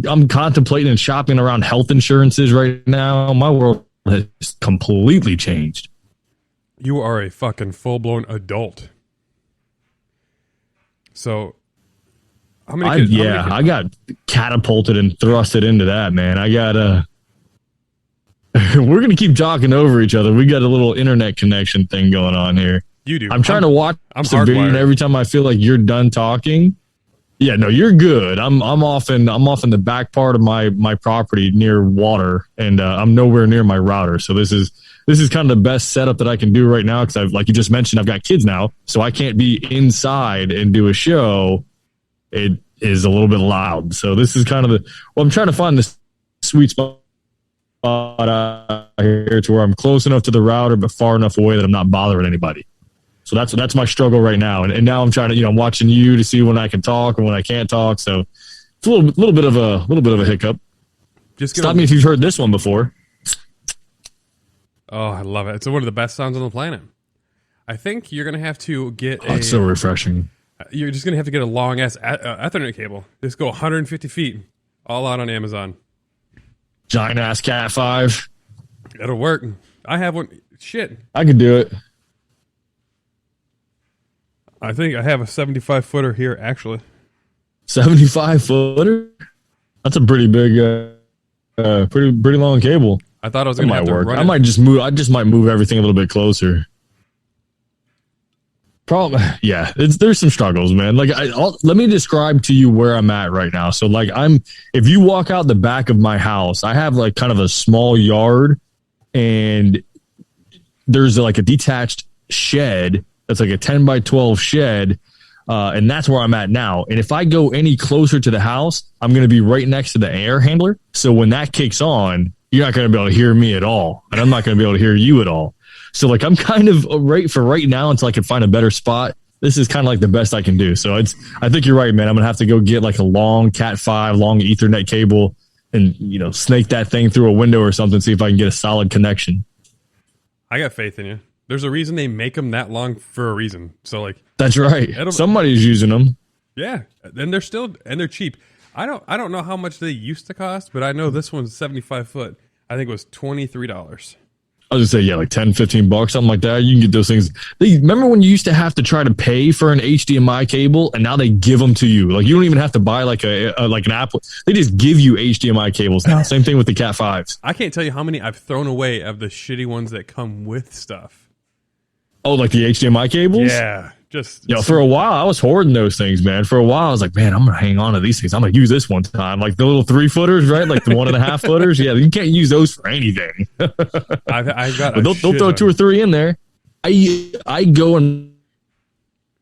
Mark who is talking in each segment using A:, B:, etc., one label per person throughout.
A: I'm contemplating and shopping around health insurances right now. My world has completely changed.
B: You are a fucking full-blown adult. So, how many kids?
A: I got catapulted and thrusted into that, man. I got we're going to keep talking over each other. We got a little internet connection thing going on here.
B: You do.
A: I'm trying to watch the video, and every time I feel like you're done talking, yeah, no, you're good. I'm off in the back part of my property near water, and I'm nowhere near my router. So this is kind of the best setup that I can do right now, because like you just mentioned, I've got kids now, so I can't be inside and do a show. It is a little bit loud, so this is kind of I'm trying to find the sweet spot out here to where I'm close enough to the router but far enough away that I'm not bothering anybody. So that's my struggle right now, and now I'm trying to, I'm watching you to see when I can talk and when I can't talk. So it's a little bit of a hiccup. Just stop me if you've heard this one before.
B: Oh, I love it! It's one of the best sounds on the planet. I think you're gonna have to get.
A: It's so refreshing.
B: You're just gonna have to get a long ass Ethernet cable. Just go 150 feet, all out on Amazon.
A: Giant ass Cat 5.
B: It'll work. I have one. Shit,
A: I could do it.
B: I think I have a 75-footer here, actually.
A: 75-footer? That's a pretty big, pretty long cable.
B: I thought I was going to have to run it.
A: I just might move everything a little bit closer. There's some struggles, man. Like, let me describe to you where I'm at right now. So, like, if you walk out the back of my house, I have like kind of a small yard, and there's like a detached shed. That's like a 10 by 12 shed. And that's where I'm at now. And if I go any closer to the house, I'm going to be right next to the air handler. So when that kicks on, you're not going to be able to hear me at all. And I'm not going to be able to hear you at all. So like, I'm kind of right now until I can find a better spot. This is kind of like the best I can do. So I think you're right, man. I'm going to have to go get like a long Cat 5, long Ethernet cable and, snake that thing through a window or something, see if I can get a solid connection.
B: I got faith in you. There's a reason they make them that long for a reason. So like,
A: that's right. Somebody's using them.
B: Yeah, and they're cheap. I don't know how much they used to cost, but I know this one's 75 foot. I think it was $23.
A: I was gonna say, yeah, like $10-15, something like that. You can get those things. Remember when you used to have to try to pay for an HDMI cable, and now they give them to you. Like, you don't even have to buy like an Apple. They just give you HDMI cables now. Same thing with the Cat 5s.
B: I can't tell you how many I've thrown away of the shitty ones that come with stuff.
A: Oh, like the HDMI cables?
B: Yeah.
A: For a while, I was hoarding those things, man. For a while, I was like, man, I'm going to hang on to these things. I'm going to use this one time. Like the little 3-footers, right? Like the 1.5 footers. Yeah, you can't use those for anything.
B: I've got
A: but they'll throw 2 or 3 in there. I go and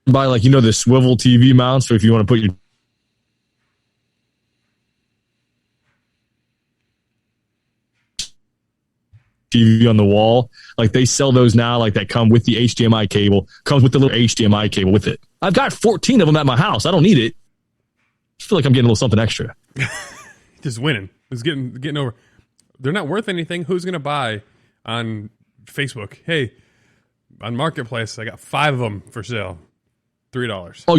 A: buy, like, the swivel TV mounts for if you want to put your TV on the wall. Like, they sell those now, like, that come with the HDMI cable, comes with the little HDMI cable with it. I've got 14 of them at my house. I don't need it. I feel like I'm getting a little something extra.
B: Just winning. It's getting over. They're not worth anything. Who's going to buy on Facebook? Hey, on Marketplace, I got 5 of them for sale. $3.
A: Oh,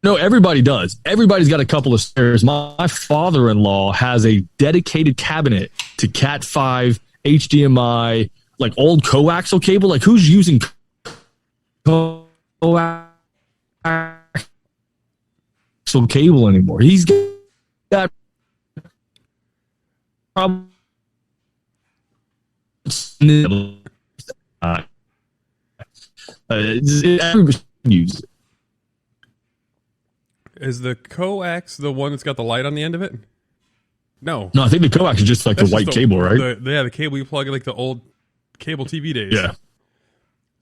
A: no, everybody does. Everybody's got a couple of spares. My father-in-law has a dedicated cabinet to Cat 5, HDMI, like old coaxial cable. Like, who's using coaxial cable anymore? He's got probably everybody uses it.
B: Is the coax the one that's got the light on the end of it? No,
A: I think the coax is just like the white cable, right?
B: The cable you plug in, like the old cable TV days.
A: Yeah.
B: So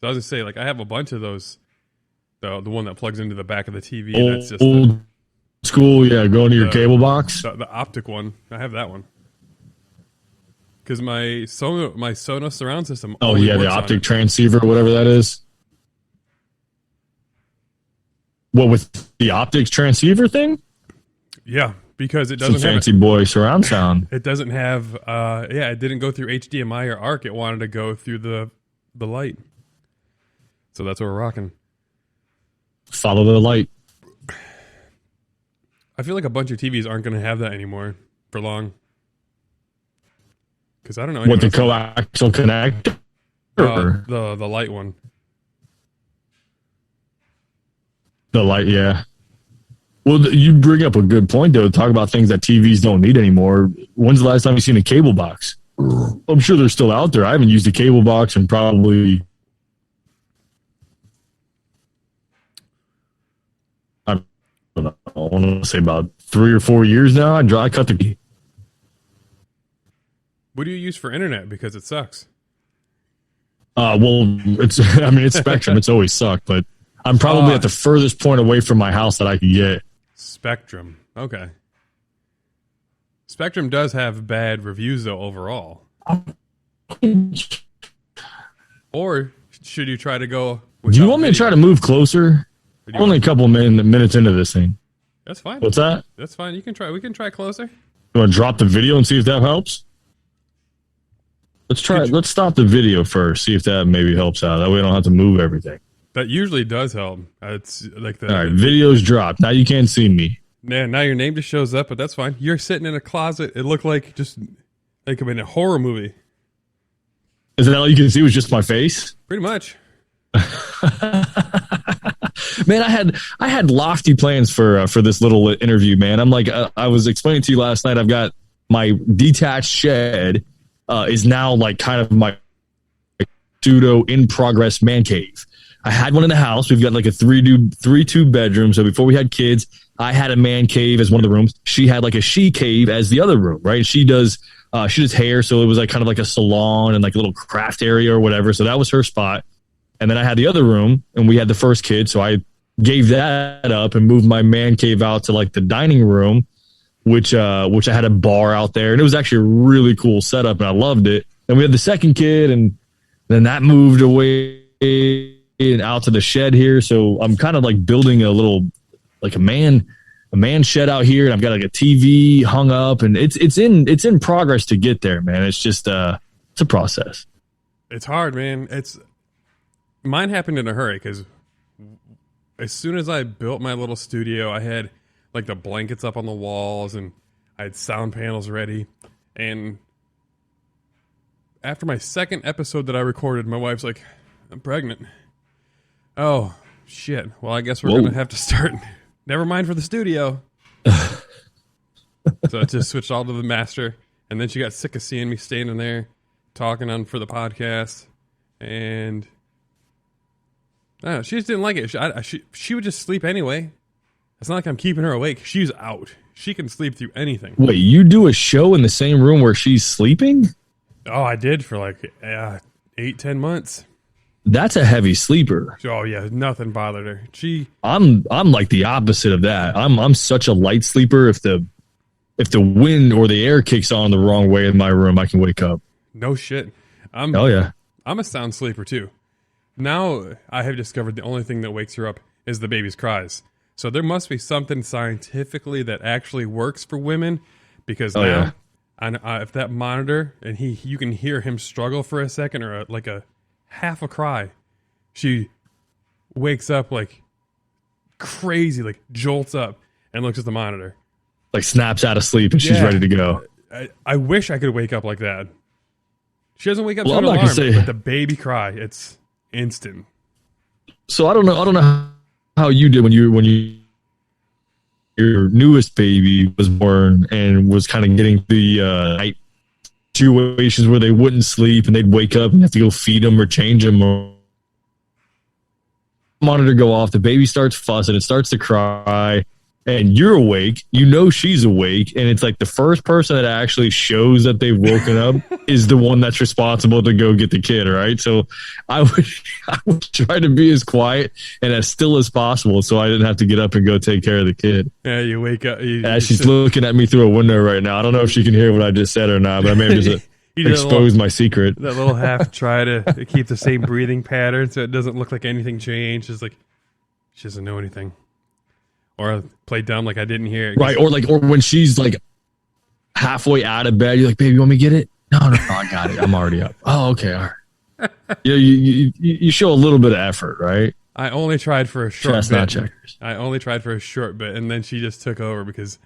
B: I was gonna say, like, I have a bunch of those. The one that plugs into the back of the TV. That's just
A: old school. Yeah, go into your cable box.
B: The optic one. I have that one because my Sonos surround system.
A: Oh yeah, the optic transceiver, whatever that is. What, with the optics transceiver thing?
B: Yeah, because it doesn't have
A: fancy boy surround sound.
B: It doesn't have. It didn't go through HDMI or ARC. It wanted to go through the light. So that's what we're rocking.
A: Follow the light.
B: I feel like a bunch of TVs aren't going to have that anymore for long. Because I don't know.
A: What, the coaxial connector?
B: The light one.
A: The light, yeah. Well, you bring up a good point, though. Talk about things that TVs don't need anymore. When's the last time you seen a cable box? I'm sure they're still out there. I haven't used a cable box in probably... I want to say about 3 or 4 years now. I cut the...
B: What do you use for internet? Because it sucks.
A: Well, it's Spectrum. It's always sucked, but I'm probably at the furthest point away from my house that I can get.
B: Spectrum. Okay. Spectrum does have bad reviews, though, overall. Or should you try to go...
A: Do you want me to try to move closer? Only a couple minutes into this thing.
B: That's fine.
A: What's that?
B: That's fine. You can try. We can try closer.
A: You want to drop the video and see if that helps? Let's try. Let's stop the video first. See if that maybe helps out. That way, we don't have to move everything.
B: That usually does help. It's like the...
A: All right, video's dropped. Now you can't see me.
B: Yeah, now your name just shows up, but that's fine. You're sitting in a closet. It looked like just like I'm in a horror movie.
A: Is that all you can see was just my face?
B: Pretty much.
A: Man, I had lofty plans for this little interview, man. I'm like, I was explaining to you last night, I've got my detached shed is now like kind of my pseudo in progress man cave. I had one in the house. We've got like a 3-2 bedroom. So before we had kids, I had a man cave as one of the rooms. She had like a she cave as the other room, right? She does hair. So it was like kind of like a salon and like a little craft area or whatever. So that was her spot. And then I had the other room and we had the first kid. So I gave that up and moved my man cave out to like the dining room, which I had a bar out there. And it was actually a really cool setup and I loved it. And we had the second kid and then that moved away and out to the shed here. So I'm kind of like building a little, like a man shed out here. And I've got like a TV hung up and it's in progress to get there, man. It's just, it's a process.
B: It's hard, man. Mine happened in a hurry because as soon as I built my little studio, I had like the blankets up on the walls and I had sound panels ready. And after my second episode that I recorded, my wife's like, I'm pregnant. Oh, shit. Well, I guess we're going to have to start. Never mind for the studio. So I just switched all to the master. And then she got sick of seeing me standing there talking on for the podcast. And I don't know, she just didn't like it. She would just sleep anyway. It's not like I'm keeping her awake. She's out. She can sleep through anything.
A: Wait, you do a show in the same room where she's sleeping?
B: Oh, I did for like 8-10 months.
A: That's a heavy sleeper.
B: Oh yeah, nothing bothered her.
A: I'm like the opposite of that. I'm such a light sleeper. If the wind or the air kicks on the wrong way in my room, I can wake up.
B: No shit.
A: Oh yeah.
B: I'm a sound sleeper too. Now I have discovered the only thing that wakes her up is the baby's cries. So there must be something scientifically that actually works for women, because if that monitor and you can hear him struggle for a second or like a half a cry, she wakes up like crazy, like jolts up and looks at the monitor,
A: like snaps out of sleep and she's ready to go.
B: I wish I could wake up like that. She doesn't wake up to an
A: I'm
B: alarm,
A: say,
B: but the baby cry, it's instant.
A: So I don't know how you did when your newest baby was born and was kind of getting the night situations where they wouldn't sleep and they'd wake up and have to go feed them or change them, or monitor go off, the baby starts fussing, it starts to cry, and you're awake, you know she's awake, and it's like the first person that actually shows that they've woken up is the one that's responsible to go get the kid, right? So I would try to be as quiet and as still as possible so I didn't have to get up and go take care of the kid.
B: Yeah, you wake up.
A: She's looking at me through a window right now. I don't know if she can hear what I just said or not, but I may have just exposed my secret.
B: That little half try to keep the same breathing pattern so it doesn't look like anything changed. It's like she doesn't know anything. Or play dumb like I didn't hear it.
A: Right, or when she's like halfway out of bed, you're like, baby, you want me to get it? No, I got it. I'm already up. Oh, okay, all right. Yeah, you show a little bit of effort, right?
B: I only tried for a short
A: Chestnut
B: bit.
A: checkers.
B: I only tried for a short bit, and then she just took over because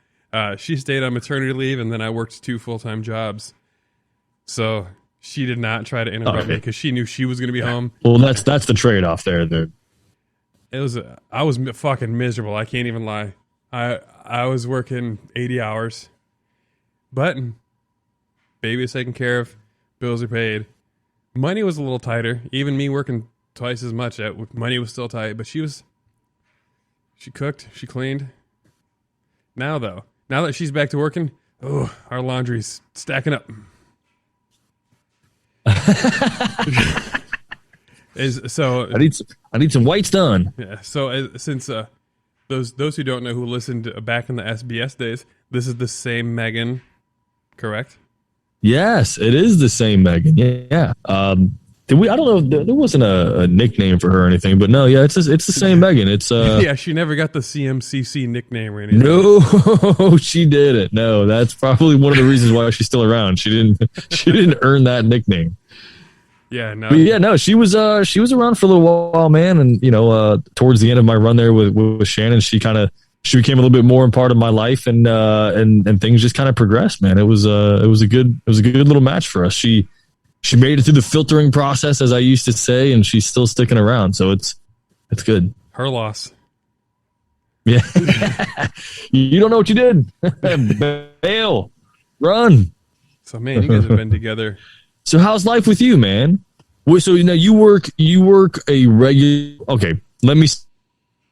B: she stayed on maternity leave, and then I worked 2 full-time jobs. So she did not try to interrupt me because she knew she was going to be home.
A: Well, that's the trade-off there, dude.
B: I was fucking miserable. I can't even lie. I was working 80 hours, but baby was taken care of, bills are paid. Money was a little tighter. Even me working twice as much, money was still tight. But she cooked, she cleaned. Now that she's back to working, our laundry's stacking up.
A: I need some whites done.
B: Yeah. So since those who don't know, who listened back in the SBS days, this is the same Megan, correct?
A: Yes, it is the same Megan. Yeah. I don't know. There wasn't a nickname for her or anything, but no, yeah, it's the same Megan. It's
B: yeah, she never got the CMCC nickname or anything.
A: No, she didn't. No, that's probably one of the reasons why she's still around. She didn't earn that nickname.
B: Yeah, no.
A: But yeah, no, she was around for a little while, man, and towards the end of my run there with Shannon, she became a little bit more a part of my life, and things just kind of progressed, man. It was a good little match for us. She made it through the filtering process, as I used to say, and she's still sticking around, so it's good.
B: Her loss.
A: Yeah. You don't know what you did. Bail. Run.
B: So man, you guys have been together.
A: So how's life with you, man? So you work a regular. Okay, let me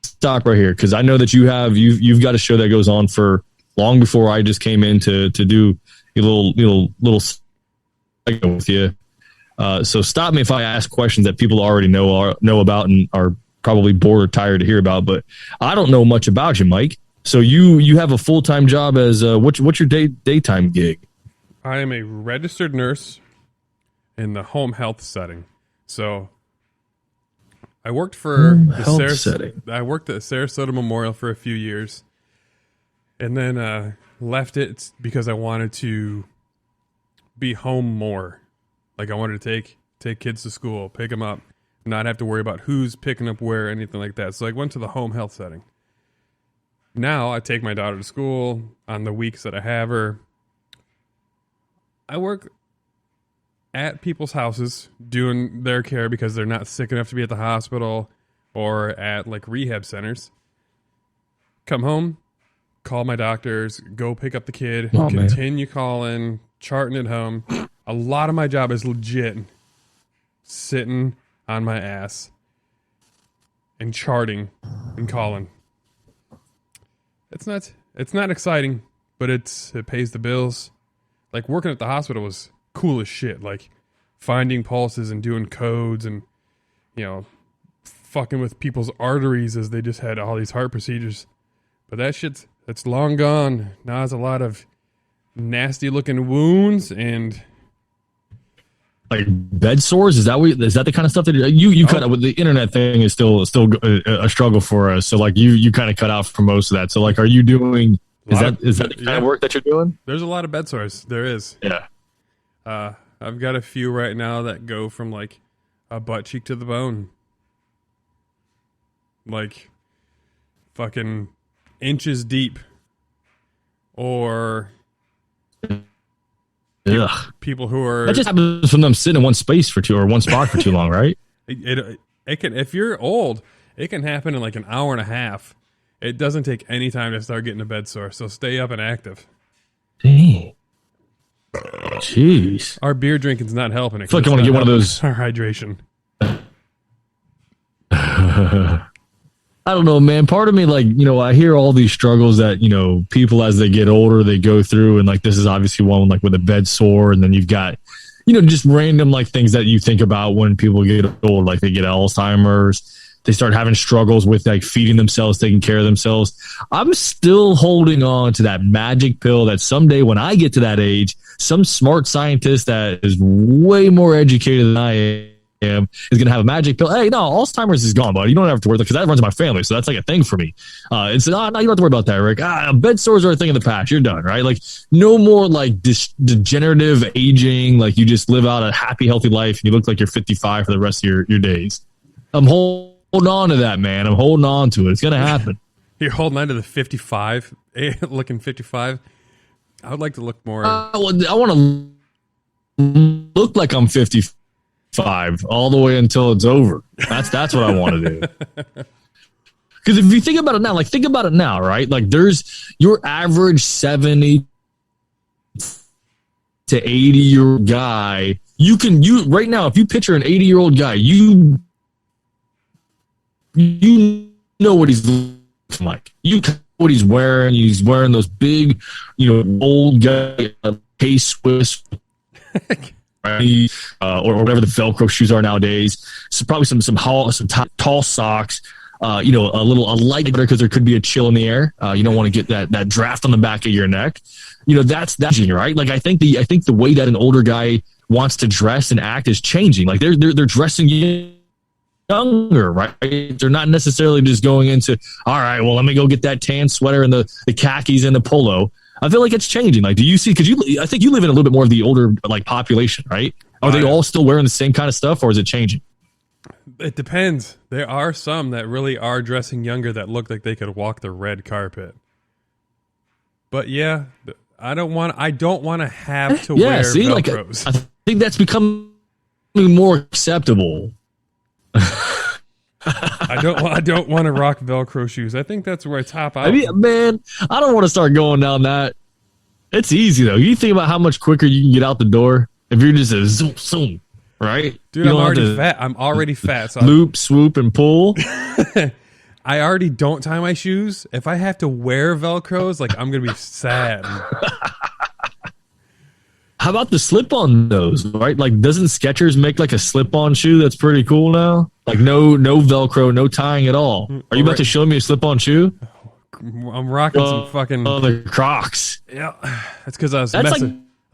A: stop right here because I know that you've got a show that goes on for long before I just came in to do a little segment with you. So stop me if I ask questions that people already know about and are probably bored or tired to hear about. But I don't know much about you, Mike. So you have a full-time job as what's your daytime gig?
B: I am a registered nurse in the home health setting. So I worked for I worked at Sarasota Memorial for a few years, and then left it because I wanted to be home more. Like I wanted to take kids to school, pick them up, not have to worry about who's picking up where, anything like that. So I went to the home health setting. Now I take my daughter to school on the weeks that I have her. I work at people's houses doing their care because they're not sick enough to be at the hospital or at like rehab centers. Come home, call my doctors, go pick up the kid, continue calling, charting at home. A lot of my job is legit sitting on my ass and charting and calling. It's not exciting, but it pays the bills. Like working at the hospital was cool as shit. Like finding pulses and doing codes and, fucking with people's arteries as they just had all these heart procedures. But that's long gone. Now it's a lot of nasty looking wounds and
A: like bed sores. Is that the kind of stuff that you cut out with? The internet thing is still a struggle for us. So like you kind of cut out for most of that. So like, are you doing? Is that the kind of work that you're doing?
B: There's a lot of bed sores. There is.
A: Yeah.
B: I've got a few right now that go from like a butt cheek to the bone. Like fucking inches deep. Or people who are...
A: That just happens from them sitting in one spot for too long, right?
B: It can, if you're old, it can happen in like an hour and a half. It doesn't take any time to start getting a bed sore, so stay up and active.
A: Dang. Jeez.
B: Our beer drinking's not helping it.
A: I feel like I want to get one of those.
B: Our hydration.
A: I don't know, man. Part of me, like, I hear all these struggles that, people as they get older, they go through. And like, this is obviously one like with a bed sore. And then you've got, just random like things that you think about when people get old, like they get Alzheimer's. They start having struggles with like feeding themselves, taking care of themselves. I'm still holding on to that magic pill that someday when I get to that age, some smart scientist that is way more educated than I am is going to have a magic pill. Hey, no, Alzheimer's is gone, buddy. You don't have to worry because that runs in my family. So that's like a thing for me. No, you don't have to worry about that, Rick. Bed sores are a thing of the past. You're done, right? Like no more like degenerative aging. Like you just live out a happy, healthy life and you look like you're 55 for the rest of your days. I'm holding holding on to that, man. I'm holding on to it. It's gonna happen.
B: You're holding on to the 55, looking 55. I would like to look more.
A: I want to look like I'm 55 all the way until it's over. That's what I want to do. Because if you think about it now, right? Like there's your average 70 to 80-year-old guy. You right now, if you picture an 80-year-old guy, you know what he's looking like. You know what he's wearing. He's wearing those big, old guy K-Swiss, right? Or whatever the Velcro shoes are nowadays. So probably some tall socks. A light better because there could be a chill in the air. You don't want to get that draft on the back of your neck. That's right. Like I think the way that an older guy wants to dress and act is changing. Like they're dressing younger, right? They're not necessarily just going into, all right, well, let me go get that tan sweater and the khakis and the polo. I feel like it's changing. Like, do you see? Because I think you live in a little bit more of the older population, right? Are they all still wearing the same kind of stuff, or is it changing?
B: It depends. There are some that really are dressing younger that look like they could walk the red carpet. But yeah, I don't want to have to wear Velcros.
A: I think that's becoming more acceptable.
B: I don't want to rock Velcro shoes. I think that's where I top out.
A: I mean, man, I don't want to start going down that. It's easy though. You think about how much quicker you can get out the door if you're just a zoom. Right?
B: Dude, I'm already fat. So
A: loop, swoop, and pull.
B: I already don't tie my shoes. If I have to wear Velcros, I'm going to be sad.
A: How about the slip-on those, right? Like, doesn't Skechers make a slip-on shoe that's pretty cool now? Like, no Velcro, no tying at all. Are you about to show me a slip-on shoe?
B: I'm rocking some fucking...
A: the Crocs.
B: Yeah. That's because I was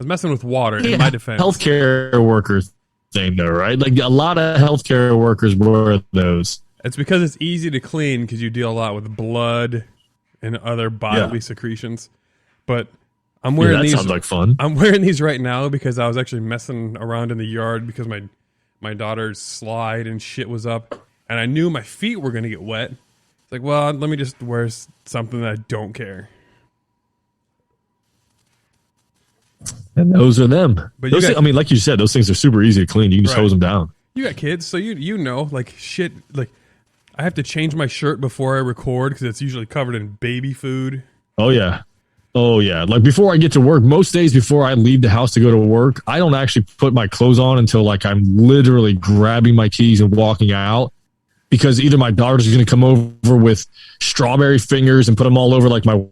B: messing with water in my defense.
A: Healthcare workers thing though, right? Like a lot of healthcare workers wear those.
B: It's because it's easy to clean because you deal a lot with blood and other bodily secretions. But I'm wearing these. Sounds like fun. I'm wearing these right now because I was actually messing around in the yard because my daughter's slide and shit was up, and I knew my feet were gonna get wet. It's like, well, let me just wear something that I don't care.
A: And those are them. But like you said, those things are super easy to clean. You can just hose them down.
B: You got kids, so shit. Like, I have to change my shirt before I record because it's usually covered in baby food.
A: Oh yeah. Like before I get to work, most days before I leave the house to go to work, I don't actually put my clothes on until I'm literally grabbing my keys and walking out, because either my daughter's going to come over with strawberry fingers and put them all over my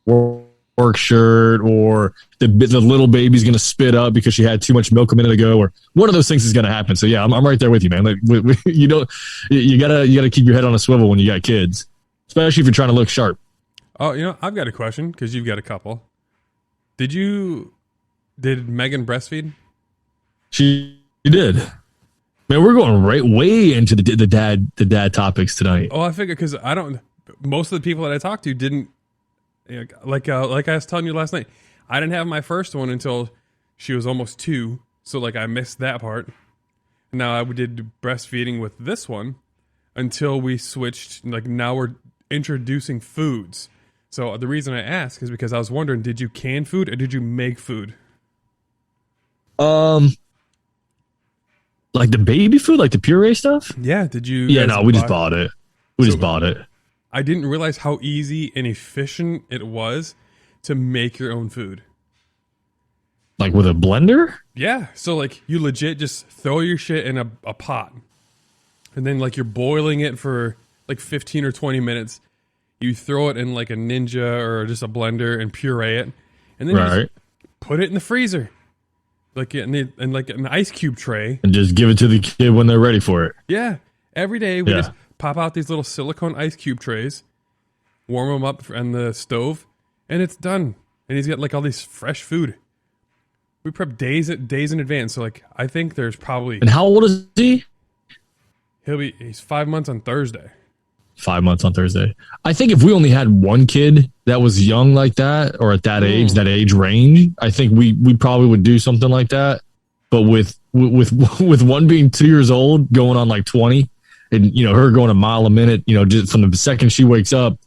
A: work shirt, or the little baby's going to spit up because she had too much milk a minute ago, or one of those things is going to happen. So yeah, I'm right there with you, man. Like you gotta keep your head on a swivel when you got kids, especially if you're trying to look sharp.
B: Oh, I've got a question because you've got a couple. Did Megan breastfeed?
A: She did. Man, we're going way into the dad topics tonight.
B: Oh, I figured because most of the people that I talked to didn't. Like I was telling you last night, I didn't have my first one until she was almost 2, so I missed that part. Now I did breastfeeding with this one until we switched. Now we're introducing foods. So the reason I ask is because I was wondering, did you can food or did you make food?
A: Like the baby food, like the puree stuff?
B: Yeah, did you?
A: Yeah, no, we just bought it. We just bought it.
B: I didn't realize how easy and efficient it was to make your own food.
A: Like with a blender?
B: Yeah. So you legit just throw your shit in a pot. And then you're boiling it for 15 or 20 minutes. You throw it in a Ninja or just a blender and puree it. And then you just put it in the freezer. In an ice cube tray. And
A: just give it to the kid when they're ready for it.
B: Yeah. Every day we just pop out these little silicone ice cube trays, warm them up on the stove, and it's done. And he's got all this fresh food. We prep days in advance. So I think there's probably.
A: And how old is he?
B: He's 5 months on Thursday.
A: 5 months on Thursday. I think if we only had one kid that was young like that, or at that age range, I think we probably would do something like that. But with one being 2 years old, going on 20, and, her going a mile a minute, just from the second she wakes up.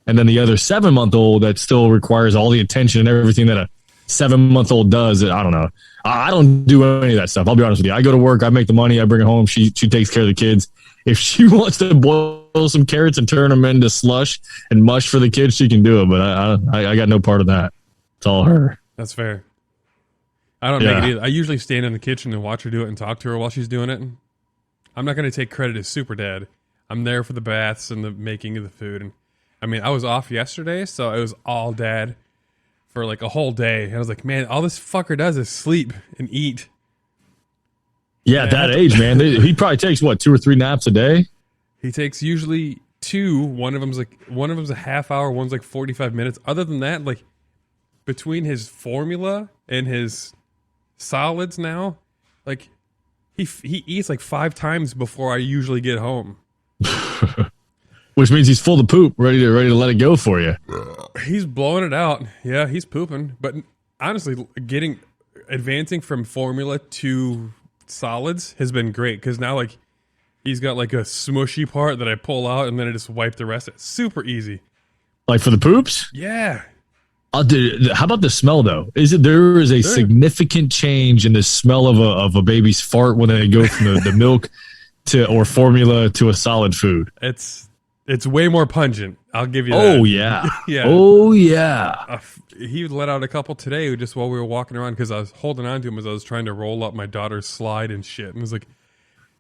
A: And then the other 7-month-old that still requires all the attention and everything that a 7-month-old does. I don't know. I don't do any of that stuff. I'll be honest with you. I go to work, I make the money, I bring it home. She takes care of the kids. If she wants to boil some carrots and turn them into slush and mush for the kids, she can do it. But I got no part of that. It's all her.
B: That's fair. I don't make it either. I usually stand in the kitchen and watch her do it and talk to her while she's doing it. I'm not going to take credit as super dad. I'm there for the baths and the making of the food. And I mean, I was off yesterday, so it was all dad for like a whole day. And I was like, man, all this fucker does is sleep and eat.
A: Yeah, at that age, man, he probably takes 2 or 3 naps a day.
B: He takes usually 2. One of them's a half hour. One's like 45 minutes. Other than that, like between his formula and his solids now, like he eats like 5 times before I usually get home.
A: Which means he's full of poop, ready to let it go for you.
B: He's blowing it out. Yeah, he's pooping. But honestly, advancing from formula to solids has been great because now like he's got like a smushy part that I pull out and then I just wipe the rest. It's super easy. Like
A: for the poops?
B: Yeah.
A: How about the smell though? There is a significant change in the smell of a baby's fart when they go from the milk or formula to a solid food.
B: It's way more pungent. I'll give you that.
A: Oh, yeah.
B: Yeah.
A: Oh, yeah.
B: He let out a couple today just while we were walking around because I was holding on to him as I was trying to roll up my daughter's slide and shit. And I was like,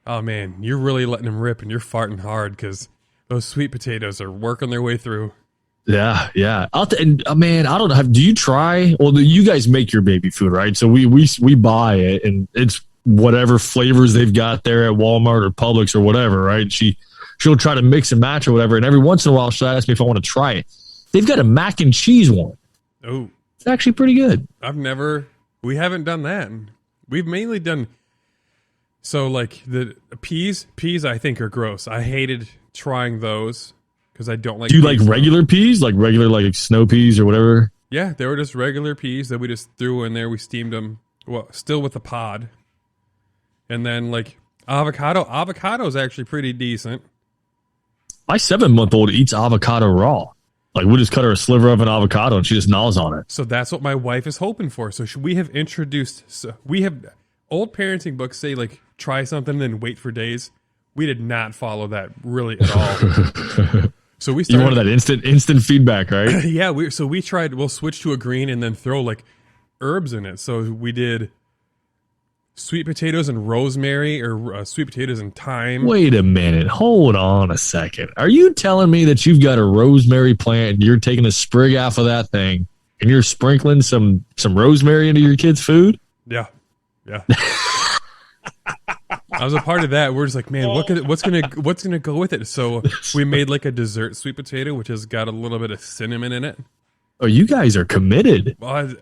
B: oh, man, you're really letting him rip and you're farting hard because those sweet potatoes are working their way through.
A: Yeah, yeah. Man, I don't know. Do you try? Well, you guys make your baby food, right? So we buy it, and it's whatever flavors they've got there at Walmart or Publix or whatever, right? She'll try to mix and match or whatever, and every once in a while she'll ask me if I want to try it. They've got a mac and cheese one.
B: Oh.
A: It's actually pretty good.
B: We haven't done that. We've mainly done, so like the peas I think are gross. I hated trying those because I don't like.
A: Do you like regular peas? Like regular like snow peas or whatever?
B: Yeah, they were just regular peas that we just threw in there. We steamed them, well, still with the pod. And then like avocado is actually pretty decent.
A: My 7-month-old eats avocado raw. Like we just cut her a sliver of an avocado and she just gnaws on it.
B: So that's what my wife is hoping for. So we have old parenting books say like try something and then wait for days. We did not follow that really at all. So we started.
A: You wanted that instant feedback, right?
B: Yeah. We tried. We'll switch to a green and then throw like herbs in it. So we did sweet potatoes and rosemary, or sweet potatoes and thyme.
A: Wait a minute. Hold on a second. Are you telling me that you've got a rosemary plant and you're taking a sprig off of that thing and you're sprinkling some rosemary into your kid's food?
B: Yeah. Yeah. I was a part of that. We're just like, man, what's gonna go with it? So we made like a dessert sweet potato, which has got a little bit of cinnamon in it.
A: Oh, you guys are committed.
B: Well,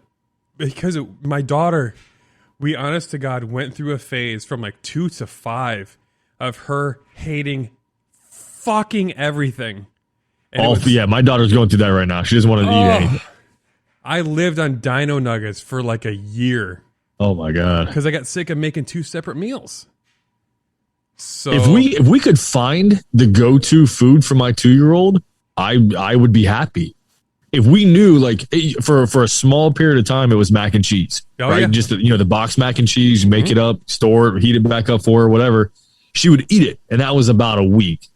B: because my daughter, we honest to God went through a phase from like 2 to 5 of her hating fucking everything.
A: Yeah, my daughter's going through that right now. She doesn't want to eat anything.
B: I lived on Dino Nuggets for like a year.
A: Oh my God.
B: Because I got sick of making 2 separate meals. So
A: if we could find the go-to food for my 2-year-old, I would be happy. If we knew, like, for a small period of time, it was mac and cheese, right? Yeah. Just the box mac and cheese, you make it up, store it, heat it back up for her, whatever. She would eat it, and that was about a week.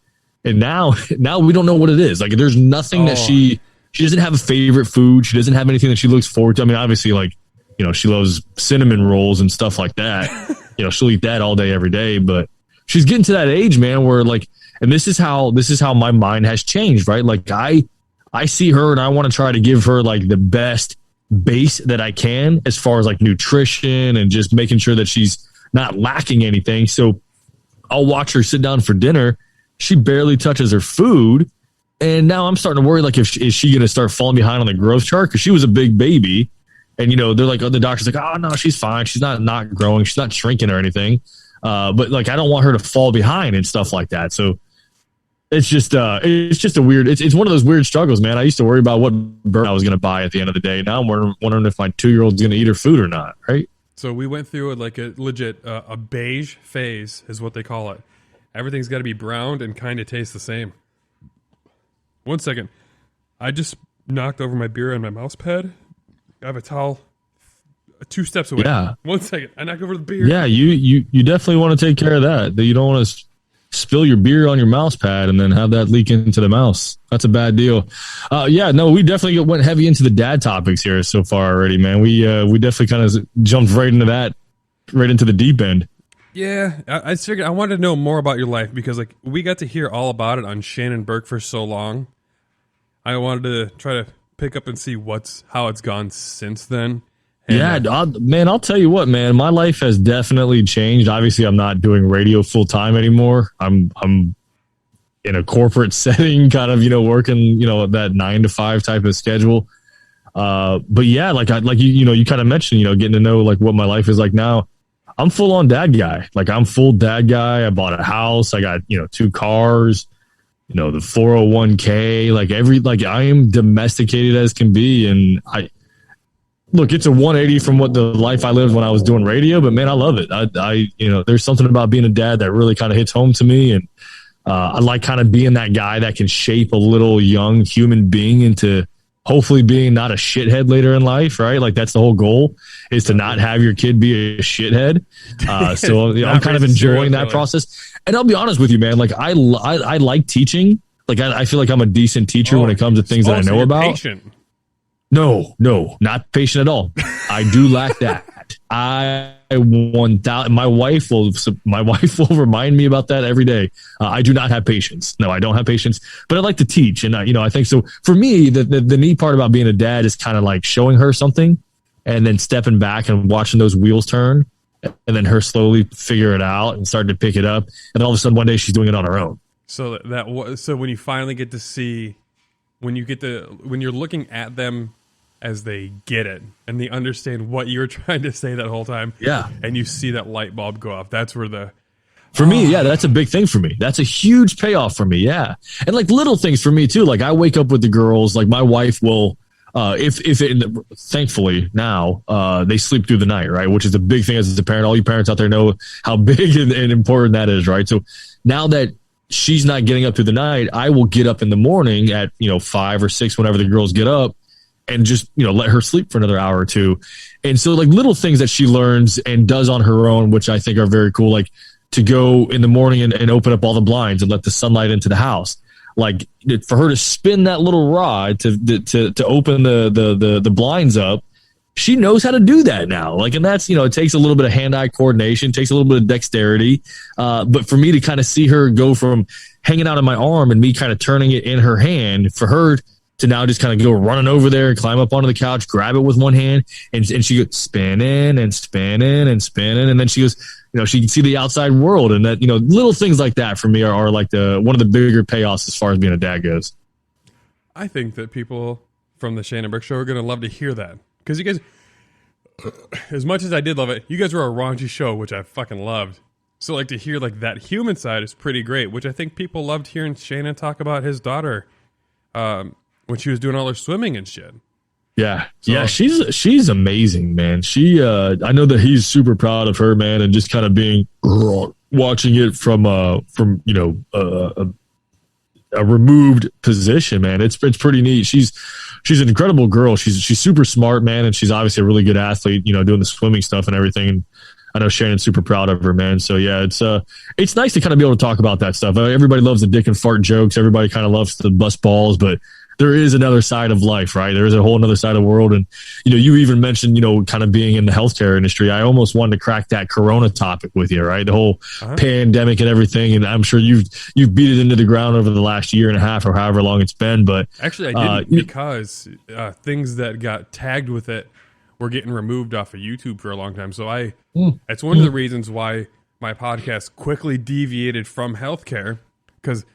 A: And now we don't know what it is. Like, there's nothing that she doesn't have a favorite food. She doesn't have anything that she looks forward to. I mean, obviously, like, she loves cinnamon rolls and stuff like that. She'll eat that all day, every day. But she's getting to that age, man, where like, and this is how my mind has changed, right? Like I see her and I want to try to give her like the best base that I can as far as like nutrition and just making sure that she's not lacking anything. So I'll watch her sit down for dinner. She barely touches her food. And now I'm starting to worry, like, is she going to start falling behind on the growth chart? Because she was a big baby. And, they're like, the doctor's like, oh, no, she's fine. She's not growing. She's not shrinking or anything. But like, I don't want her to fall behind and stuff like that. So it's just a weird, it's one of those weird struggles, man. I used to worry about what bird I was going to buy at the end of the day. Now I'm wondering if my 2-year-old's going to eat her food or not. Right.
B: So we went through like a legit, a beige phase is what they call it. Everything's got to be browned and kind of taste the same. 1 second. I just knocked over my beer on my mouse pad. I have a towel 2 steps away.
A: Yeah.
B: 1 second. I knocked over the beer.
A: Yeah, you definitely want to take care of that. You don't want to spill your beer on your mouse pad and then have that leak into the mouse. That's a bad deal. Yeah, no, we definitely went heavy into the dad topics here so far already, man. We definitely kind of jumped right into that, right into the deep end.
B: Yeah, I figured I wanted to know more about your life because like we got to hear all about it on Shannon Burke for so long. I wanted to try to pick up and see how it's gone since then. And,
A: yeah, I'll tell you what, man. My life has definitely changed. Obviously, I'm not doing radio full time anymore. I'm in a corporate setting, kind of, working, that 9 to 5 type of schedule. But yeah, you kind of mentioned, getting to know like what my life is like now. I'm full on dad guy. Like I'm full dad guy. I bought a house. I got, 2 cars, the 401k, I am domesticated as can be. And look, it's a 180 from what the life I lived when I was doing radio, but man, I love it. There's something about being a dad that really kind of hits home to me. And I like kind of being that guy that can shape a little young human being into hopefully being not a shithead later in life, right? Like that's the whole goal is to not have your kid be a shithead. So I'm kind of enjoying that process. And I'll be honest with you, man, like I like teaching. Like I feel like I'm a decent teacher when it comes to things that I know about. Patient. No, not patient at all. I do lack that. My wife will remind me about that every day. I do not have patience. No, I don't have patience, but I like to teach. And, I think so for me, the neat part about being a dad is kind of like showing her something and then stepping back and watching those wheels turn and then her slowly figure it out and start to pick it up. And all of a sudden one day she's doing it on her own.
B: So so when you finally get to see, when you're looking at them as they get it and they understand what you're trying to say that whole time.
A: Yeah.
B: And you see that light bulb go off. That's where
A: for me, yeah, that's a big thing for me. That's a huge payoff for me. Yeah. And like little things for me too. Like I wake up with the girls, like my wife will, thankfully now, they sleep through the night, right? Which is a big thing as a parent. All you parents out there know how big and important that is, right? So now that she's not getting up through the night, I will get up in the morning at, 5 or 6, whenever the girls get up, and just, let her sleep for another hour or two. And so like little things that she learns and does on her own, which I think are very cool, like to go in the morning and open up all the blinds and let the sunlight into the house. Like for her to spin that little rod to open the blinds up, she knows how to do that now. Like, and that's, it takes a little bit of hand-eye coordination, takes a little bit of dexterity. But for me to kind of see her go from hanging out on my arm and me kind of turning it in her hand, for her to now just kind of go running over there and climb up onto the couch, grab it with one hand, and she goes spinning and spinning and spinning. And then she goes, she can see the outside world. And that, little things like that for me are like one of the bigger payoffs as far as being a dad goes.
B: I think that people from the Shannon Burke Show are going to love to hear that. Because you guys, as much as I did love it, you guys were a raunchy show, which I fucking loved. So like to hear like that human side is pretty great, which I think people loved hearing Shannon talk about his daughter when she was doing all her swimming and shit.
A: Yeah. So, yeah, she's amazing, man. I know that he's super proud of her, man, and just kind of being watching it from a removed position, man. It's pretty neat. She's an incredible girl. She's super smart, man, and she's obviously a really good athlete, doing the swimming stuff and everything. And I know Shannon's super proud of her, man. So yeah, it's nice to kind of be able to talk about that stuff. Everybody loves the dick and fart jokes. Everybody kind of loves the bust balls, but there is another side of life, right? There is a whole other side of the world. And, you even mentioned, kind of being in the healthcare industry. I almost wanted to crack that Corona topic with you, right? The whole pandemic and everything. And I'm sure you've beat it into the ground over the last year and a half or however long it's been. But
B: actually I didn't because things that got tagged with it were getting removed off of YouTube for a long time. So that's one of the reasons why my podcast quickly deviated from healthcare, because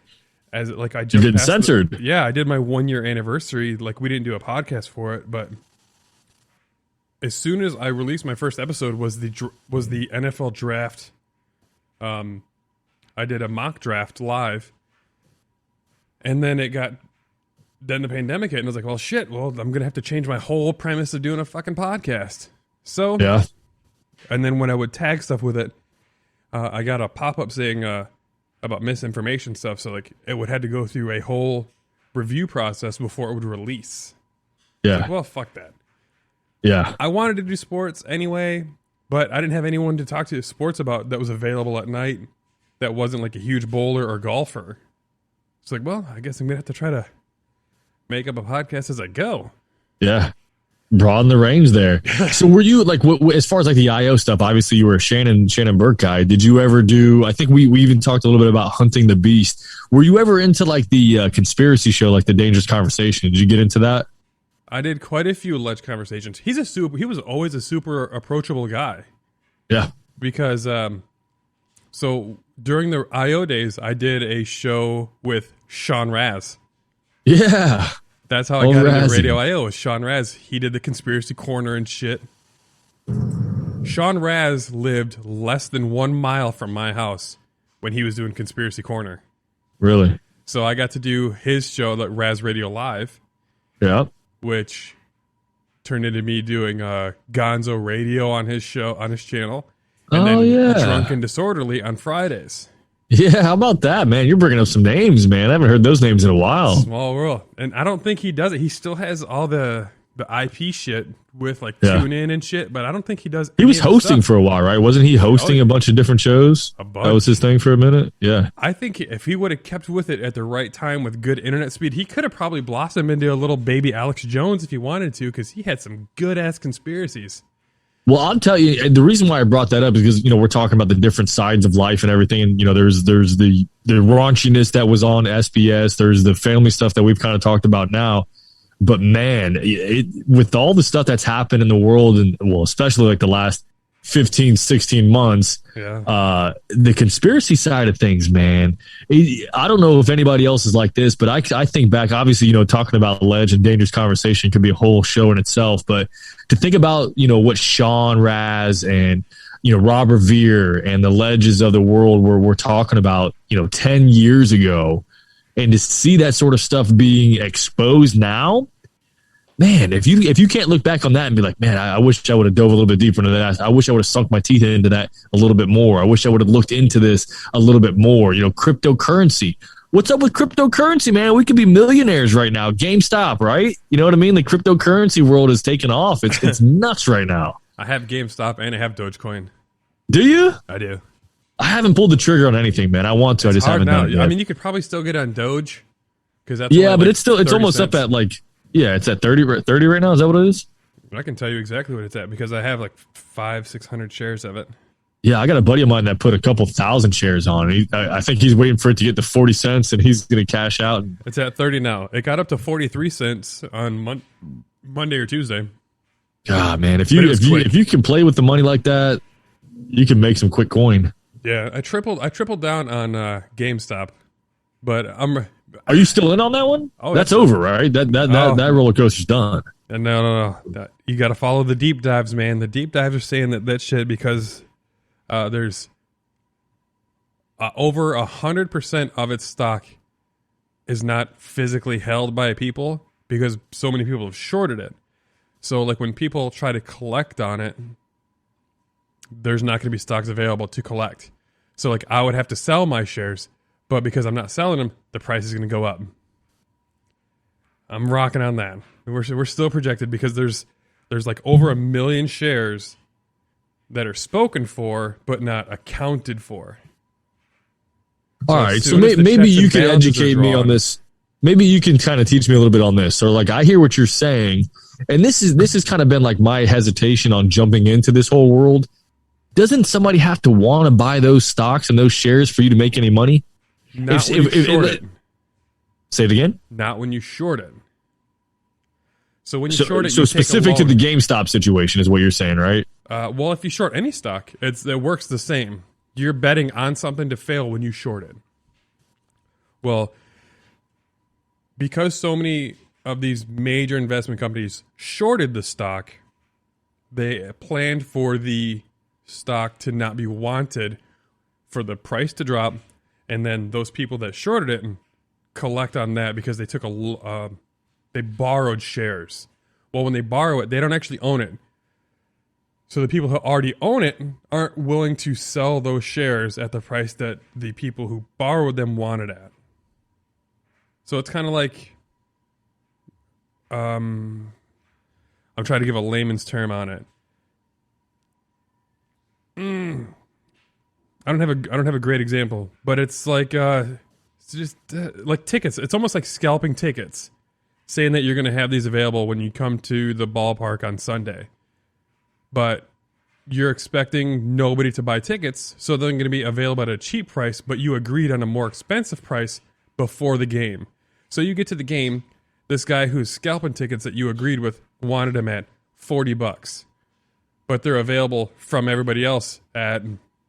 B: as like I just
A: getting censored.
B: I did my 1-year anniversary. Like we didn't do a podcast for it, but as soon as I released my first episode was the NFL draft. I did a mock draft live, and then the pandemic hit, and I was like, well, shit. Well, I'm gonna have to change my whole premise of doing a fucking podcast. So
A: yeah,
B: and then when I would tag stuff with it, I got a pop up saying, about misinformation stuff. So like it would had to go through a whole review process before it would release.
A: Yeah.
B: Like, well, fuck that.
A: Yeah.
B: I wanted to do sports anyway, but I didn't have anyone to talk to sports about that was available at night that wasn't like a huge bowler or golfer. It's like, well, I guess I'm going to have to try to make up a podcast as I go.
A: Yeah. Broaden the range there. So were you like, as far as like the IO stuff, obviously you were a Shannon Burke guy. Did you ever do, I think we even talked a little bit about Hunting the Beast. Were you ever into like the conspiracy show, like the Dangerous Conversation? Did you get into that?
B: I did quite a few alleged conversations. He was always a super approachable guy.
A: Yeah.
B: Because, so during the IO days, I did a show with Sean Raz.
A: Yeah.
B: That's how I got into Radio IO, was Sean Raz. He did the conspiracy corner and shit. Sean Raz lived less than 1 mile from my house when he was doing Conspiracy Corner.
A: Really?
B: So I got to do his show, like Raz Radio Live.
A: Yeah.
B: Which turned into me doing Gonzo Radio on his show, on his channel. And then Drunk and Disorderly on Fridays.
A: Yeah, how about that, man? You're bringing up some names, man. I haven't heard those names in a while.
B: Small world. And I don't think he does it. He still has all the IP shit with like Tune In and shit, but I don't think he does.
A: He was hosting for a while, right? Wasn't he hosting a bunch of different shows?
B: A bunch.
A: That was his thing for a minute? Yeah.
B: I think if he would have kept with it at the right time with good internet speed, he could have probably blossomed into a little baby Alex Jones if he wanted to, because he had some good-ass conspiracies.
A: Well, I'll tell you, the reason why I brought that up is because, we're talking about the different sides of life and everything. And, there's the raunchiness that was on SBS. There's the family stuff that we've kind of talked about now. But man, with all the stuff that's happened in the world, and well, especially like the last 15, 16 months, the conspiracy side of things, man, I don't know if anybody else is like this, but I think back, obviously, talking about Ledge and Dangerous Conversation could be a whole show in itself, but to think about, what Sean Raz and, Rob Revere and the Ledges of the world we're talking about, 10 years ago, and to see that sort of stuff being exposed now, man, if you can't look back on that and be like, man, I wish I would have dove a little bit deeper into that. I wish I would have sunk my teeth into that a little bit more. I wish I would have looked into this a little bit more. Cryptocurrency. What's up with cryptocurrency, man? We could be millionaires right now. GameStop, right? You know what I mean? The cryptocurrency world is taking off. It's nuts right now.
B: I have GameStop and I have Dogecoin.
A: Do you?
B: I do.
A: I haven't pulled the trigger on anything, man. I want to. I just haven't done it yet.
B: I mean, you could probably still get on Doge. That's
A: but it's almost up at like, it's at 30 right now. Is that what it is?
B: I can tell you exactly what it's at because I have like 500-600 shares of it.
A: Yeah, I got a buddy of mine that put a couple thousand shares on. I think he's waiting for it to get to 40 cents, and he's going to cash out.
B: It's at 30 now. It got up to 43 cents on Monday or Tuesday.
A: God, man, if you can play with the money like that, you can make some quick coin.
B: Yeah, I tripled down on GameStop, but
A: Are you still in on that one?
B: Oh,
A: that's over, right? That roller coaster's done.
B: No. You got to follow the deep dives, man. The deep dives are saying that shit because there's over 100% of its stock is not physically held by people because so many people have shorted it. So, like when people try to collect on it, there's not going to be stocks available to collect. So, like I would have to sell my shares. But because I'm not selling them, the price is going to go up. I'm rocking on that. We're still projected because there's like over 1 million shares that are spoken for but not accounted for.
A: All right, so maybe you can educate me on this. Maybe you can kind of teach me a little bit on this. So, like, I hear what you're saying, and this has kind of been like my hesitation on jumping into this whole world. Doesn't somebody have to want to buy those stocks and those shares for you to make any money?
B: Not when you short it.
A: Say it again?
B: Not when you short it. So when you short it,
A: so
B: you
A: specific to the GameStop situation is what you're saying, right?
B: Well, if you short any stock, it works the same. You're betting on something to fail when you short it. Well, because so many of these major investment companies shorted the stock, they planned for the stock to not be wanted, for the price to drop, and then those people that shorted it collect on that because they took they borrowed shares. Well, when they borrow it, they don't actually own it. So the people who already own it aren't willing to sell those shares at the price that the people who borrowed them wanted at. So it's kind of like, I'm trying to give a layman's term on it. I don't have a great example, but it's like it's just like tickets. It's almost like scalping tickets, saying that you're going to have these available when you come to the ballpark on Sunday, but you're expecting nobody to buy tickets, so they're going to be available at a cheap price, but you agreed on a more expensive price before the game. So you get to the game, this guy who's scalping tickets that you agreed with wanted them at $40, but they're available from everybody else at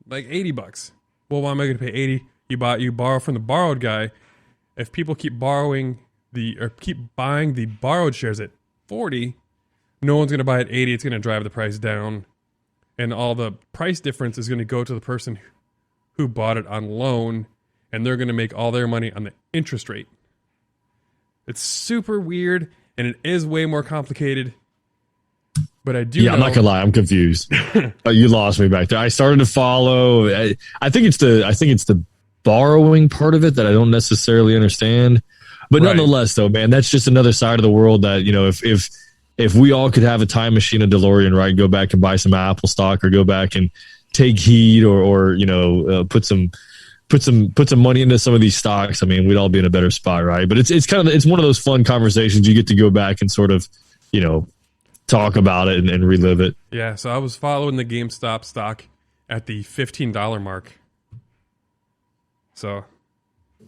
B: like $80. Well, why am I going to pay 80? You borrow from the borrowed guy. If people keep buying the borrowed shares at 40, no one's going to buy at 80. It's going to drive the price down, and all the price difference is going to go to the person who bought it on loan, and they're going to make all their money on the interest rate. It's super weird, and it is way more complicated. But I do. Yeah,
A: I'm not gonna lie, I'm confused. You lost me back there. I started to follow. I think it's the borrowing part of it that I don't necessarily understand. But nonetheless, though, man, that's just another side of the world that, you know, if we all could have a time machine, a DeLorean, right, go back and buy some Apple stock, or go back and take heed, or you know, put some money into some of these stocks, I mean, we'd all be in a better spot, right? But it's one of those fun conversations you get to go back and sort of, you know, talk about it and relive it.
B: Yeah, so I was following the GameStop stock at the $15 mark. So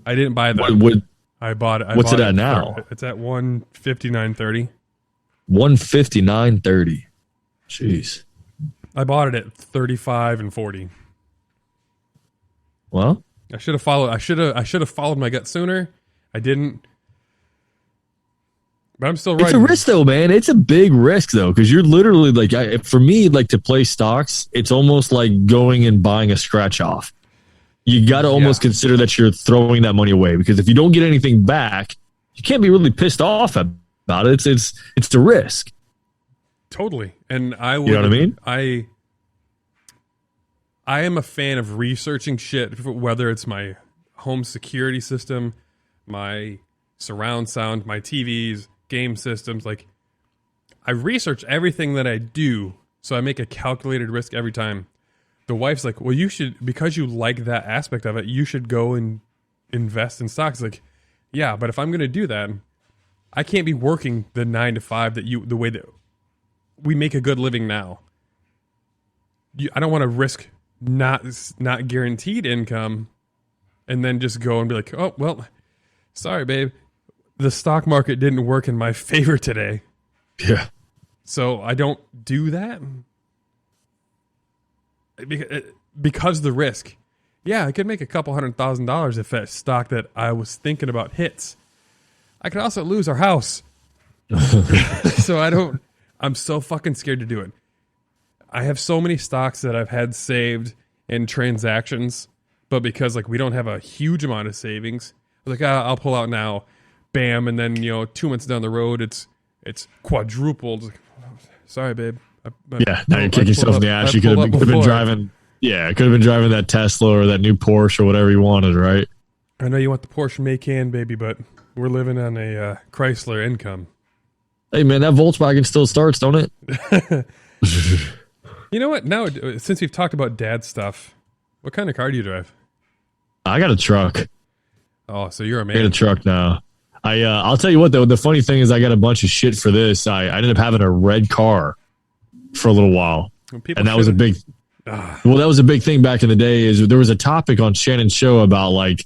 B: I didn't buy that. I bought it.
A: What's it at now?
B: It's at $159.30.
A: $159.30. Jeez.
B: I bought it at 35 and 40.
A: Well,
B: I should have followed my gut sooner. I didn't. But I'm still right.
A: It's a risk, though, man. It's a big risk, though, because you're literally like, for me, like, to play stocks, it's almost like going and buying a scratch off. You got to almost consider that you're throwing that money away, because if you don't get anything back, you can't be really pissed off about it. It's the risk.
B: Totally. And I would,
A: you know what I mean?
B: I am a fan of researching shit, whether it's my home security system, my surround sound, my TVs, game systems. Like, I research everything that I do, so I make a calculated risk every time. The wife's like, well, you should, because you like that aspect of it, you should go and invest in stocks. Like, yeah, but if I'm going to do that, I can't be working the 9 to 5 the way that we make a good living now. I don't want to risk not guaranteed income and then just go and be like, oh, well, sorry, babe, the stock market didn't work in my favor today.
A: Yeah.
B: So I don't do that because the risk. Yeah, I could make a couple $100,000 if that stock that I was thinking about hits. I could also lose our house. So I'm so fucking scared to do it. I have so many stocks that I've had saved in transactions, but because like we don't have a huge amount of savings, I was like, I'll pull out now, bam, and then 2 months down the road, it's quadrupled. Like, sorry, babe.
A: Now you're kicking yourself in the ass. You could have been driving. Yeah, could have been driving that Tesla or that new Porsche or whatever you wanted, right?
B: I know you want the Porsche Macan, baby, but we're living on a Chrysler income.
A: Hey, man, that Volkswagen still starts, don't it?
B: You know what? Now, since we've talked about dad stuff, what kind of car do you drive?
A: I got a truck.
B: Oh, so you're a man.
A: I got a truck now. I'll tell you what, though. The funny thing is I got a bunch of shit for this. I ended up having a red car for a little while. And that was a big... Well, that was a big thing back in the day. Is there was a topic on Shannon's show about like,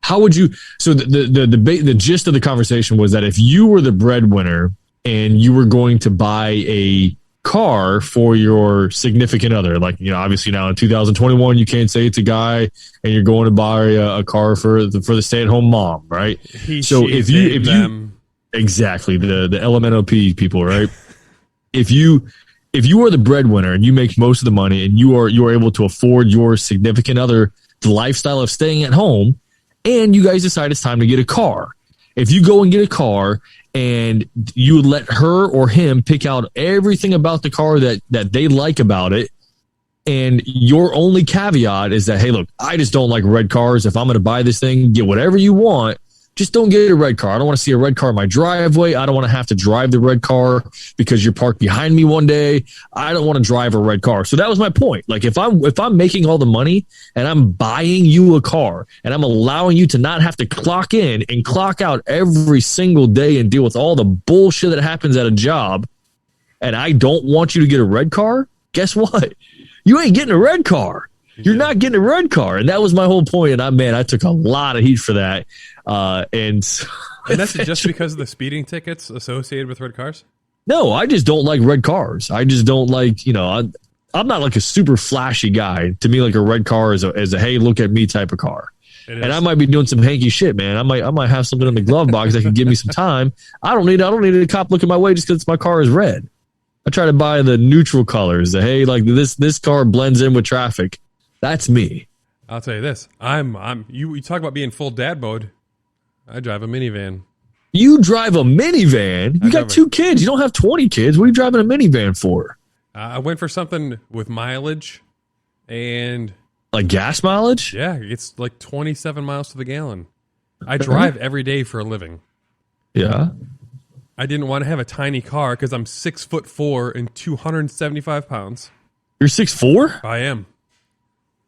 A: how would you? So the gist of the conversation was that if you were the breadwinner and you were going to buy a car for your significant other, like obviously now in 2021 you can't say it's a guy and you're going to buy a car for the stay-at-home mom, right? So if you exactly the LMNOP people, right? If you are the breadwinner and you make most of the money and you are able to afford your significant other the lifestyle of staying at home, and you guys decide it's time to get a car, if you go and get a car and you would let her or him pick out everything about the car that they like about it, and your only caveat is that, hey, look, I just don't like red cars. If I'm going to buy this thing, get whatever you want. Just don't get a red car. I don't want to see a red car in my driveway. I don't want to have to drive the red car because you're parked behind me one day. I don't want to drive a red car. So that was my point. Like if I'm making all the money and I'm buying you a car and I'm allowing you to not have to clock in and clock out every single day and deal with all the bullshit that happens at a job, and I don't want you to get a red car, guess what? You ain't getting a red car. You're not getting a red car. And that was my whole point. And I took a lot of heat for that. And
B: that's just because of the speeding tickets associated with red cars?
A: No, I just don't like red cars. I just don't like, I'm not like a super flashy guy. To me, like a red car is a hey, look at me type of car. And I might be doing some hanky shit, man. I might have something in the glove box that can give me some time. I don't need a cop looking my way just because my car is red. I try to buy the neutral colors. The hey, like this car blends in with traffic. That's me.
B: I'll tell you this. You talk about being full dad mode. I drive a minivan.
A: You drive a minivan? You got 2 kids. You don't have 20 kids. What are you driving a minivan for?
B: I went for something with mileage and...
A: Like gas mileage?
B: Yeah, it's like 27 miles to the gallon. I drive every day for a living.
A: Yeah.
B: I didn't want to have a tiny car because I'm 6'4" and 275 pounds.
A: You're 6'4"?
B: I am.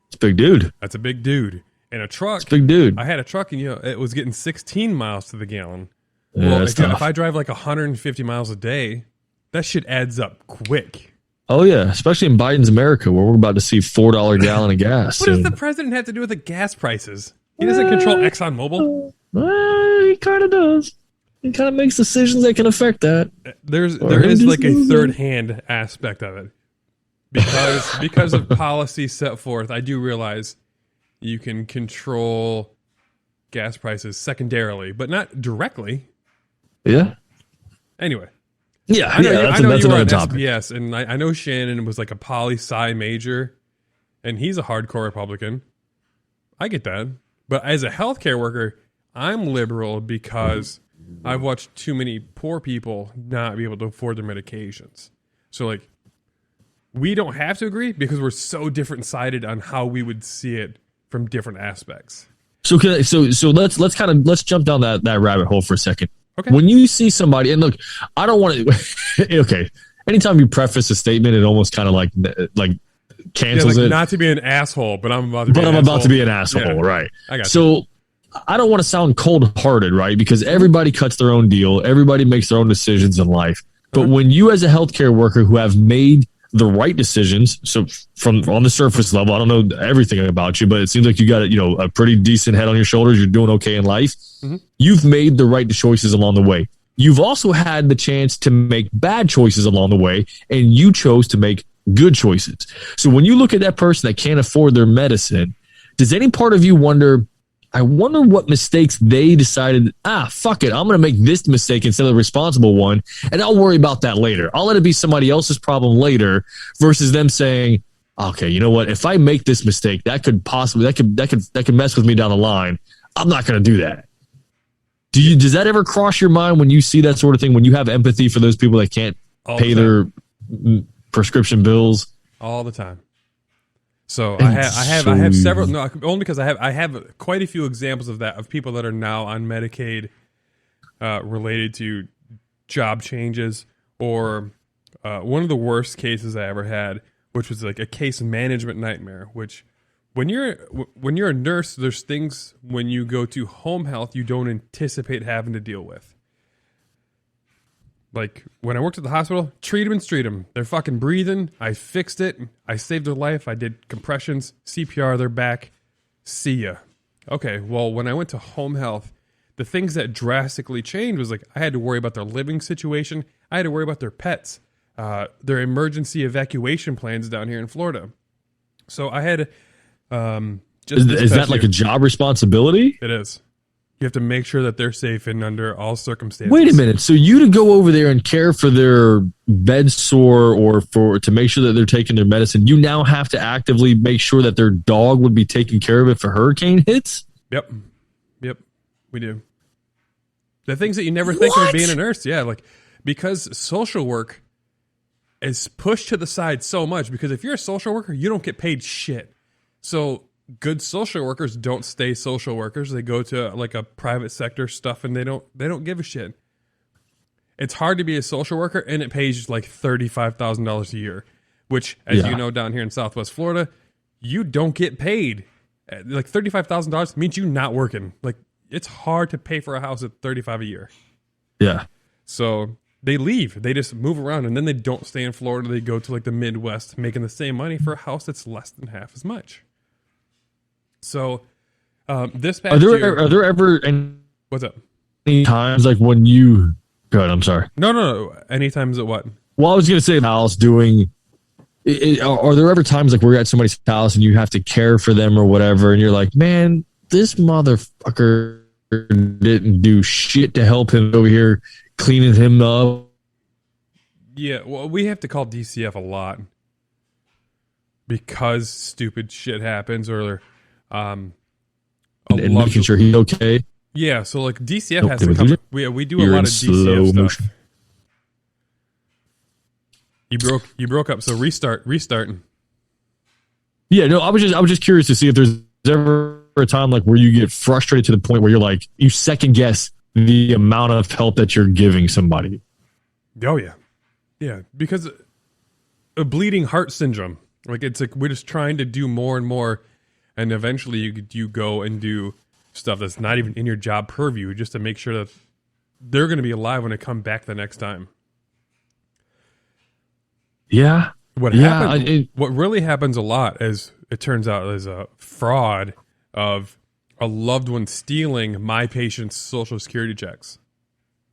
A: It's a big dude.
B: That's a big dude. And a truck.
A: It's a big dude.
B: I had a truck and it was getting 16 miles to the gallon.
A: Yeah,
B: well, if I drive like 150 miles a day, that shit adds up quick.
A: Oh, yeah. Especially in Biden's America where we're about to see $4 a gallon of gas.
B: What does the president have to do with the gas prices? He doesn't control ExxonMobil?
A: He kind of does. He kind of makes decisions that can affect that.
B: There is like a third-hand aspect of it. Because of policy set forth, I do realize you can control gas prices secondarily, but not directly.
A: Yeah.
B: Anyway.
A: Yeah, that's another topic.
B: Yes, and I know Shannon was like a poli-sci major, and he's a hardcore Republican. I get that. But as a healthcare worker, I'm liberal because I've watched too many poor people not be able to afford their medications. So, like, we don't have to agree because we're so different-sided on how we would see it from different aspects.
A: So let's jump down that rabbit hole for a second.
B: Okay.
A: When you see somebody, and look, I don't want to. Okay, anytime you preface a statement, it almost kind of like cancels it.
B: Not to be an asshole, but I'm about to be an asshole.
A: Yeah. Right?
B: I got
A: so.
B: You.
A: I don't want to sound cold-hearted, right? Because everybody cuts their own deal. Everybody makes their own decisions in life. But when you, as a healthcare worker who have made the right decisions, so from on the surface level, I don't know everything about you, but it seems like you got a pretty decent head on your shoulders. You're doing okay in life. Mm-hmm. You've made the right choices along the way. You've also had the chance to make bad choices along the way, and you chose to make good choices. So when you look at that person that can't afford their medicine, does any part of you wonder, I wonder what mistakes they decided, fuck it, I'm going to make this mistake instead of the responsible one, and I'll worry about that later. I'll let it be somebody else's problem later versus them saying, okay, you know what, if I make this mistake, that could mess with me down the line. I'm not going to do that. Does that ever cross your mind when you see that sort of thing, when you have empathy for those people that can't pay their prescription bills?
B: All the time. So I have several, no, only because I have quite a few examples of that, of people that are now on Medicaid related to job changes, or one of the worst cases I ever had, which was like a case management nightmare, which when you're a nurse, there's things when you go to home health you don't anticipate having to deal with. Like, when I worked at the hospital, treat them. They're fucking breathing. I fixed it. I saved their life. I did compressions, CPR, they're back. See ya. Okay, well, when I went to home health, the things that drastically changed was, like, I had to worry about their living situation. I had to worry about their pets, their emergency evacuation plans down here in Florida. So I had
A: is that like a job responsibility?
B: It is. You have to make sure that they're safe and under all circumstances.
A: Wait a minute. So you to go over there and care for their bed sore or to make sure that they're taking their medicine, you now have to actively make sure that their dog would be taken care of if a hurricane hits?
B: Yep, we do. The things that you never think of being a nurse. Yeah, like because social work is pushed to the side so much because if you're a social worker, you don't get paid shit. So good social workers don't stay social workers. They go to like a private sector stuff and they don't give a shit. It's hard to be a social worker and it pays like $35,000 a year, which as you know, down here in Southwest Florida, you don't get paid. Like $35,000 means you not working. Like it's hard to pay for a house at $35,000 a year.
A: Yeah.
B: So they leave. They just move around and then they don't stay in Florida. They go to like the Midwest making the same money for a house that's less than half as much. So this past year...
A: Are there ever
B: what's up?
A: any times like when you... Go ahead, I'm sorry.
B: No. Any times at what?
A: Well, I was going to say house doing... are there ever times like where you're at somebody's house and you have to care for them or whatever and you're like, man, this motherfucker didn't do shit to help him over here cleaning him up?
B: Yeah, well, we have to call DCF a lot because stupid shit happens or
A: and making sure he's okay.
B: Yeah, so like DCF has to come. We do a lot of DCF stuff. You broke up, so restarting.
A: Yeah, no, I was just curious to see if there's ever a time like where you get frustrated to the point where you're like you second guess the amount of help that you're giving somebody.
B: Oh yeah, because a bleeding heart syndrome. Like it's like we're just trying to do more and more, and eventually you go and do stuff that's not even in your job purview just to make sure that they're going to be alive when they come back the next time.
A: Yeah.
B: What really happens a lot, as it turns out, is a fraud of a loved one stealing my patient's social security checks.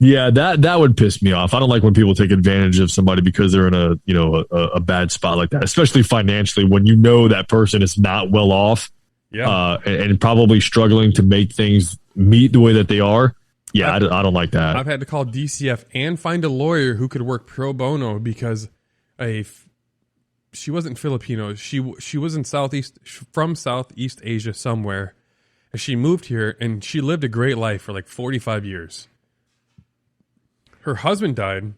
A: Yeah, that would piss me off. I don't like when people take advantage of somebody because they're in a bad spot like that, especially financially when you know that person is not well off. Yeah, and probably struggling to make things meet the way that they are. Yeah, I don't like that.
B: I've had to call DCF and find a lawyer who could work pro bono because she wasn't Filipino. She was from Southeast Asia somewhere. She moved here and she lived a great life for like 45 years. Her husband died.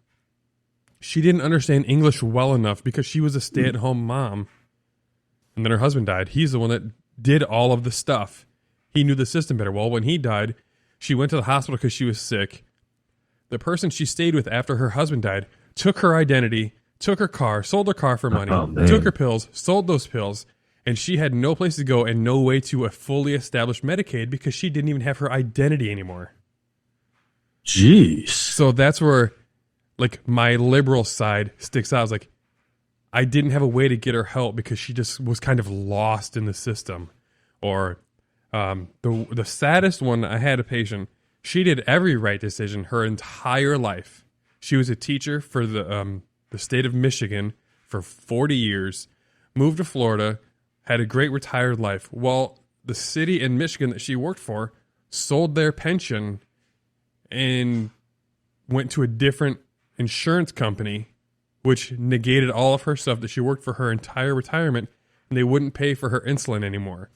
B: She didn't understand English well enough because she was a stay-at-home mom. And then her husband died. He's the one that did all of the stuff. He knew the system better. Well, when he died, she went to the hospital because she was sick. The person she stayed with after her husband died took her identity, took her car, sold her car for money, took her pills, sold those pills, and she had no place to go and no way to a fully established Medicaid because she didn't even have her identity anymore.
A: Jeez.
B: So that's where, like, my liberal side sticks out. It's like, I didn't have a way to get her help because she just was kind of lost in the system. Or the saddest one, I had a patient. She did every right decision her entire life. She was a teacher for the state of Michigan for 40 years, moved to Florida, had a great retired life. Well, the city in Michigan that she worked for sold their pension and went to a different insurance company, which negated all of her stuff that she worked for her entire retirement, and they wouldn't pay for her insulin anymore.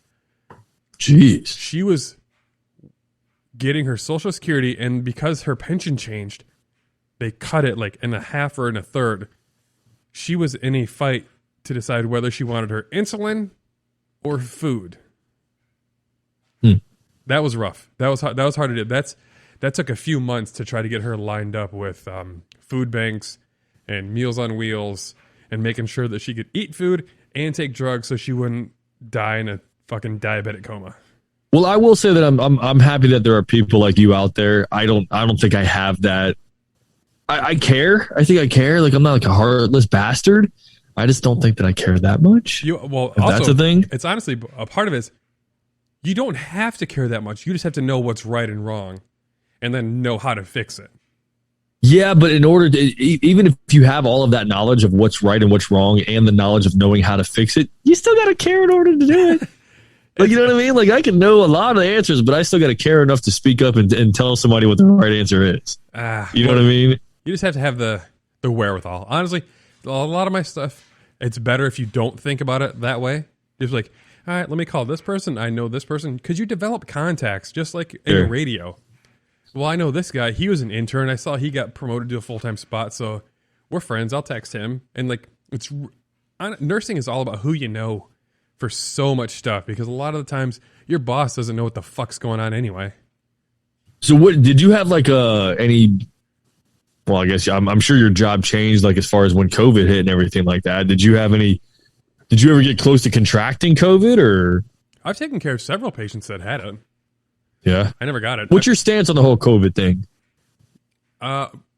A: Jeez.
B: She was getting her Social Security, and because her pension changed, they cut it like in a half or in a third. She was in a fight to decide whether she wanted her insulin or food. That was rough. That was hard to do. That took a few months to try to get her lined up with food banks and Meals on Wheels and making sure that she could eat food and take drugs so she wouldn't die in a fucking diabetic coma.
A: Well, I will say that I'm happy that there are people like you out there. I don't think I have that. I care. I think I care. Like I'm not like a heartless bastard. I just don't think that I care that much.
B: Also,
A: that's a thing.
B: It's honestly a part of it is you don't have to care that much. You just have to know what's right and wrong, and then know how to fix it.
A: Yeah, but in order to, even if you have all of that knowledge of what's right and what's wrong, and the knowledge of knowing how to fix it, you still got to care in order to do it. Like, you know what I mean? Like, I can know a lot of the answers, but I still got to care enough to speak up and tell somebody what the right answer is. You know what I mean?
B: You just have to have the wherewithal. Honestly, a lot of my stuff, it's better if you don't think about it that way. Just like, all right, let me call this person. I know this person. Because you develop contacts, just like in radio. Well, I know this guy. He was an intern. I saw he got promoted to a full-time spot, so we're friends. I'll text him. And like, nursing is all about who you know for so much stuff, because a lot of the times your boss doesn't know what the fuck's going on anyway.
A: So what did you have like any? Well, I guess I'm sure your job changed, like as far as when COVID hit and everything like that. Did you have any? Did you ever get close to contracting COVID or?
B: I've taken care of several patients that had it.
A: Yeah.
B: I never got it.
A: What's your stance on the whole COVID thing?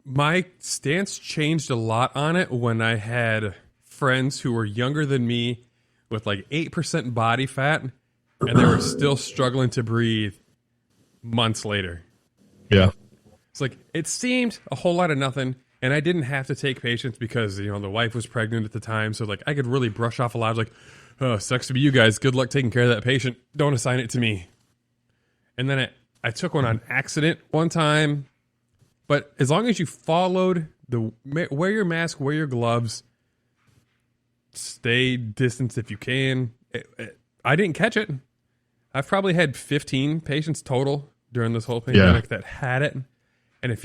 B: My stance changed a lot on it when I had friends who were younger than me with like 8% body fat, and they were still struggling to breathe months later.
A: Yeah.
B: It's like, it seemed a whole lot of nothing, and I didn't have to take patients because, you know, the wife was pregnant at the time, so like I could really brush off a lot of like, oh, sucks to be you guys. Good luck taking care of that patient. Don't assign it to me. And then I took one on accident one time. But as long as you followed wear your mask, wear your gloves, stay distanced if you can. I didn't catch it. I've probably had 15 patients total during this whole pandemic that had it. And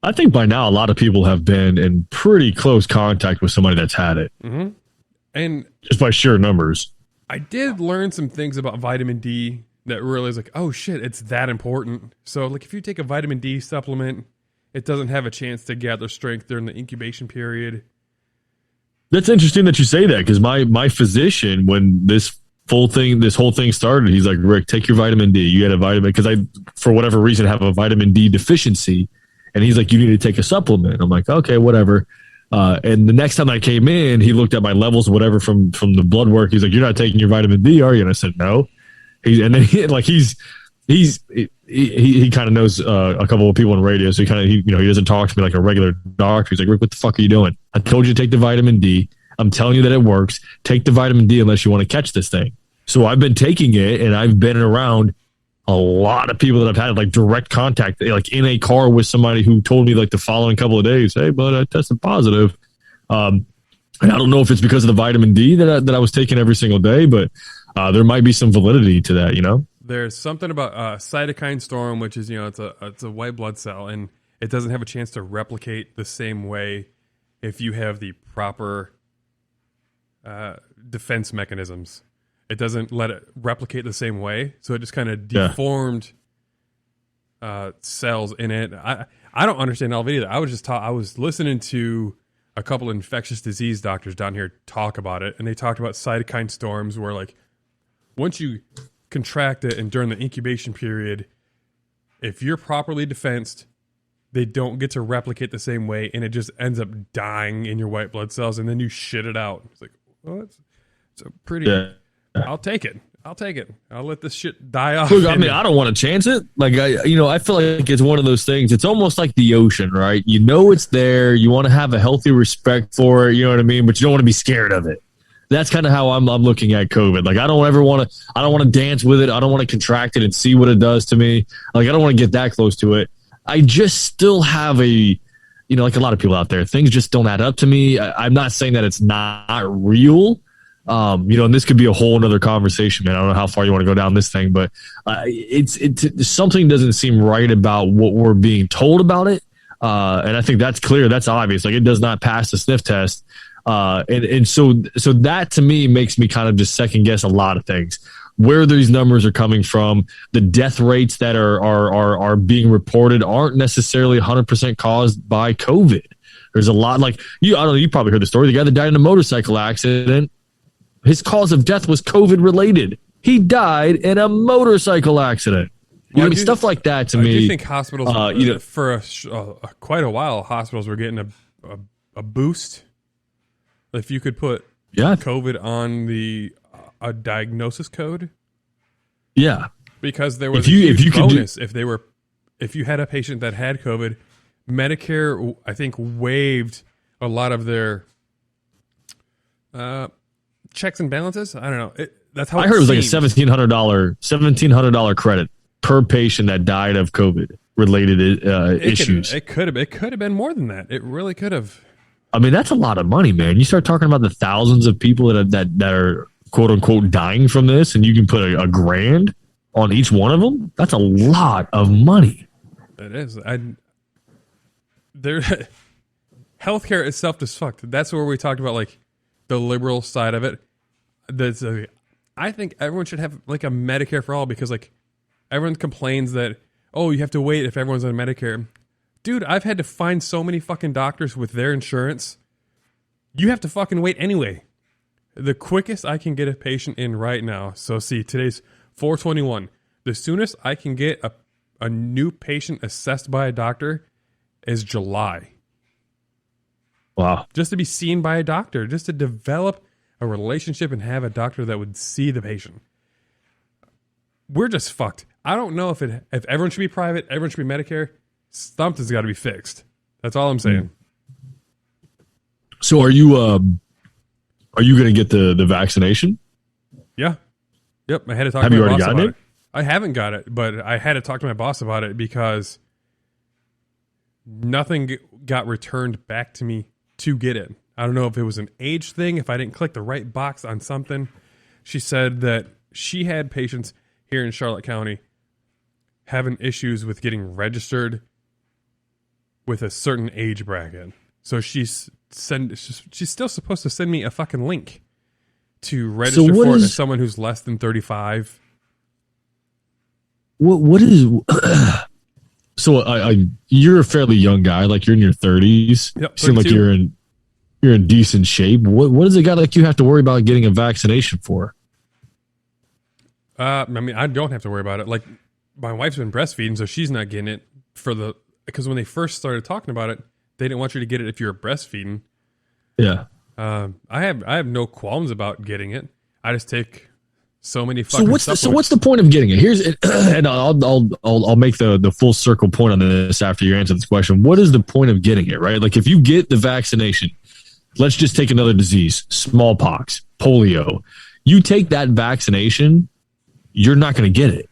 A: I think by now a lot of people have been in pretty close contact with somebody that's had it.
B: Mm-hmm. And
A: just by sheer numbers.
B: I did learn some things about vitamin D that really is like, oh shit, it's that important. So like if you take a vitamin D supplement, it doesn't have a chance to gather strength during the incubation period.
A: That's interesting that you say that, because my physician, when this whole thing started, he's like, Rick, take your vitamin D. You got a vitamin, because I, for whatever reason, have a vitamin D deficiency. And he's like, you need to take a supplement. I'm like, okay, whatever. And the next time I came in, he looked at my levels, whatever, from the blood work. He's like, you're not taking your vitamin D, are you? And I said, no. He kind of knows a couple of people on radio, so he doesn't talk to me like a regular doctor. He's like, Rick, what the fuck are you doing? I told you to take the vitamin D. I'm telling you that it works. Take the vitamin D unless you want to catch this thing. So I've been taking it, and I've been around a lot of people that I've had like direct contact, like in a car with somebody who told me like the following couple of days, hey, but I tested positive. And I don't know if it's because of the vitamin D that I was taking every single day, but there might be some validity to that, you know?
B: There's something about Cytokine Storm, which is, it's a white blood cell, and it doesn't have a chance to replicate the same way if you have the proper defense mechanisms. It doesn't let it replicate the same way, so it just kind of deformed cells in it. I don't understand all of it either. I was listening to a couple of infectious disease doctors down here talk about it, and they talked about cytokine storms, where like once you contract it and during the incubation period, if you're properly defensed, they don't get to replicate the same way, and it just ends up dying in your white blood cells, and then you shit it out. It's like, well, it's a pretty. Yeah. I'll take it. I'll let this shit die off.
A: Look, I mean, I don't want to chance it. Like I feel like it's one of those things. It's almost like the ocean, right? You know it's there. You want to have a healthy respect for it. You know what I mean? But you don't want to be scared of it. That's kind of how I'm looking at COVID. Like I don't want to dance with it. I don't want to contract it and see what it does to me. Like I don't want to get that close to it. I just still have like a lot of people out there, things just don't add up to me. I'm not saying that it's not real. And this could be a whole another conversation, man. I don't know how far you want to go down this thing, but it's something doesn't seem right about what we're being told about it. And I think that's clear. That's obvious. Like it does not pass the sniff test. And so that to me makes me kind of just second guess a lot of things. Where these numbers are coming from, the death rates that are being reported aren't necessarily 100% caused by COVID. There's a lot like you probably heard the story. The guy that died in a motorcycle accident, his cause of death was COVID related. He died in a motorcycle accident. Stuff like that to me.
B: I do think hospitals, for quite a while, hospitals were getting a boost. If you could put COVID on a diagnosis code.
A: Yeah.
B: Because there was a huge bonus. If you had a patient that had COVID, Medicare, I think, waived a lot of their checks and balances. I don't know. That's how
A: I heard it was like a $1,700 credit per patient that died of COVID related issues.
B: It could have been more than that. It really could have.
A: I mean, that's a lot of money, man. You start talking about the thousands of people that are quote unquote dying from this, and you can put a grand on each one of them. That's a lot of money.
B: It is. Healthcare itself is fucked. That's where we talked about like the liberal side of it. I think everyone should have like a Medicare for all, because like everyone complains that, oh, you have to wait if everyone's on Medicare. Dude, I've had to find so many fucking doctors with their insurance. You have to fucking wait anyway. The quickest I can get a patient in right now. So see, today's 4/21. The soonest I can get a new patient assessed by a doctor is July.
A: Wow.
B: Just to be seen by a doctor, just to develop a relationship and have a doctor that would see the patient. We're just fucked. I don't know if everyone should be private, everyone should be Medicare. Something's got to be fixed. That's all I'm saying.
A: So are you going to get the vaccination?
B: Yeah. Yep. I had to talk
A: Have
B: to
A: you
B: my
A: already
B: boss
A: gotten
B: about
A: it?
B: I haven't got it, but I had to talk to my boss about it because nothing got returned back to me to get it. I don't know if it was an age thing, if I didn't click the right box on something. She said that she had patients here in Charlotte County having issues with getting registered with a certain age bracket. So she's still supposed to send me a fucking link to register for it as someone who's less than 35.
A: What is... So you're a fairly young guy, like you're in your 30s.
B: Yep,
A: seem like you're in decent shape. What does a guy like you have to worry about getting a vaccination for?
B: I mean, I don't have to worry about it. Like, my wife's been breastfeeding, so she's not getting it because when they first started talking about it, they didn't want you to get it if you're breastfeeding.
A: Yeah.
B: I have no qualms about getting it. I just take so many fucking
A: So what's the point of getting it? And I'll make the full circle point on this after you answer this question. What is the point of getting it, right? Like if you get the vaccination, let's just take another disease, smallpox, polio. You take that vaccination, you're not going to get it.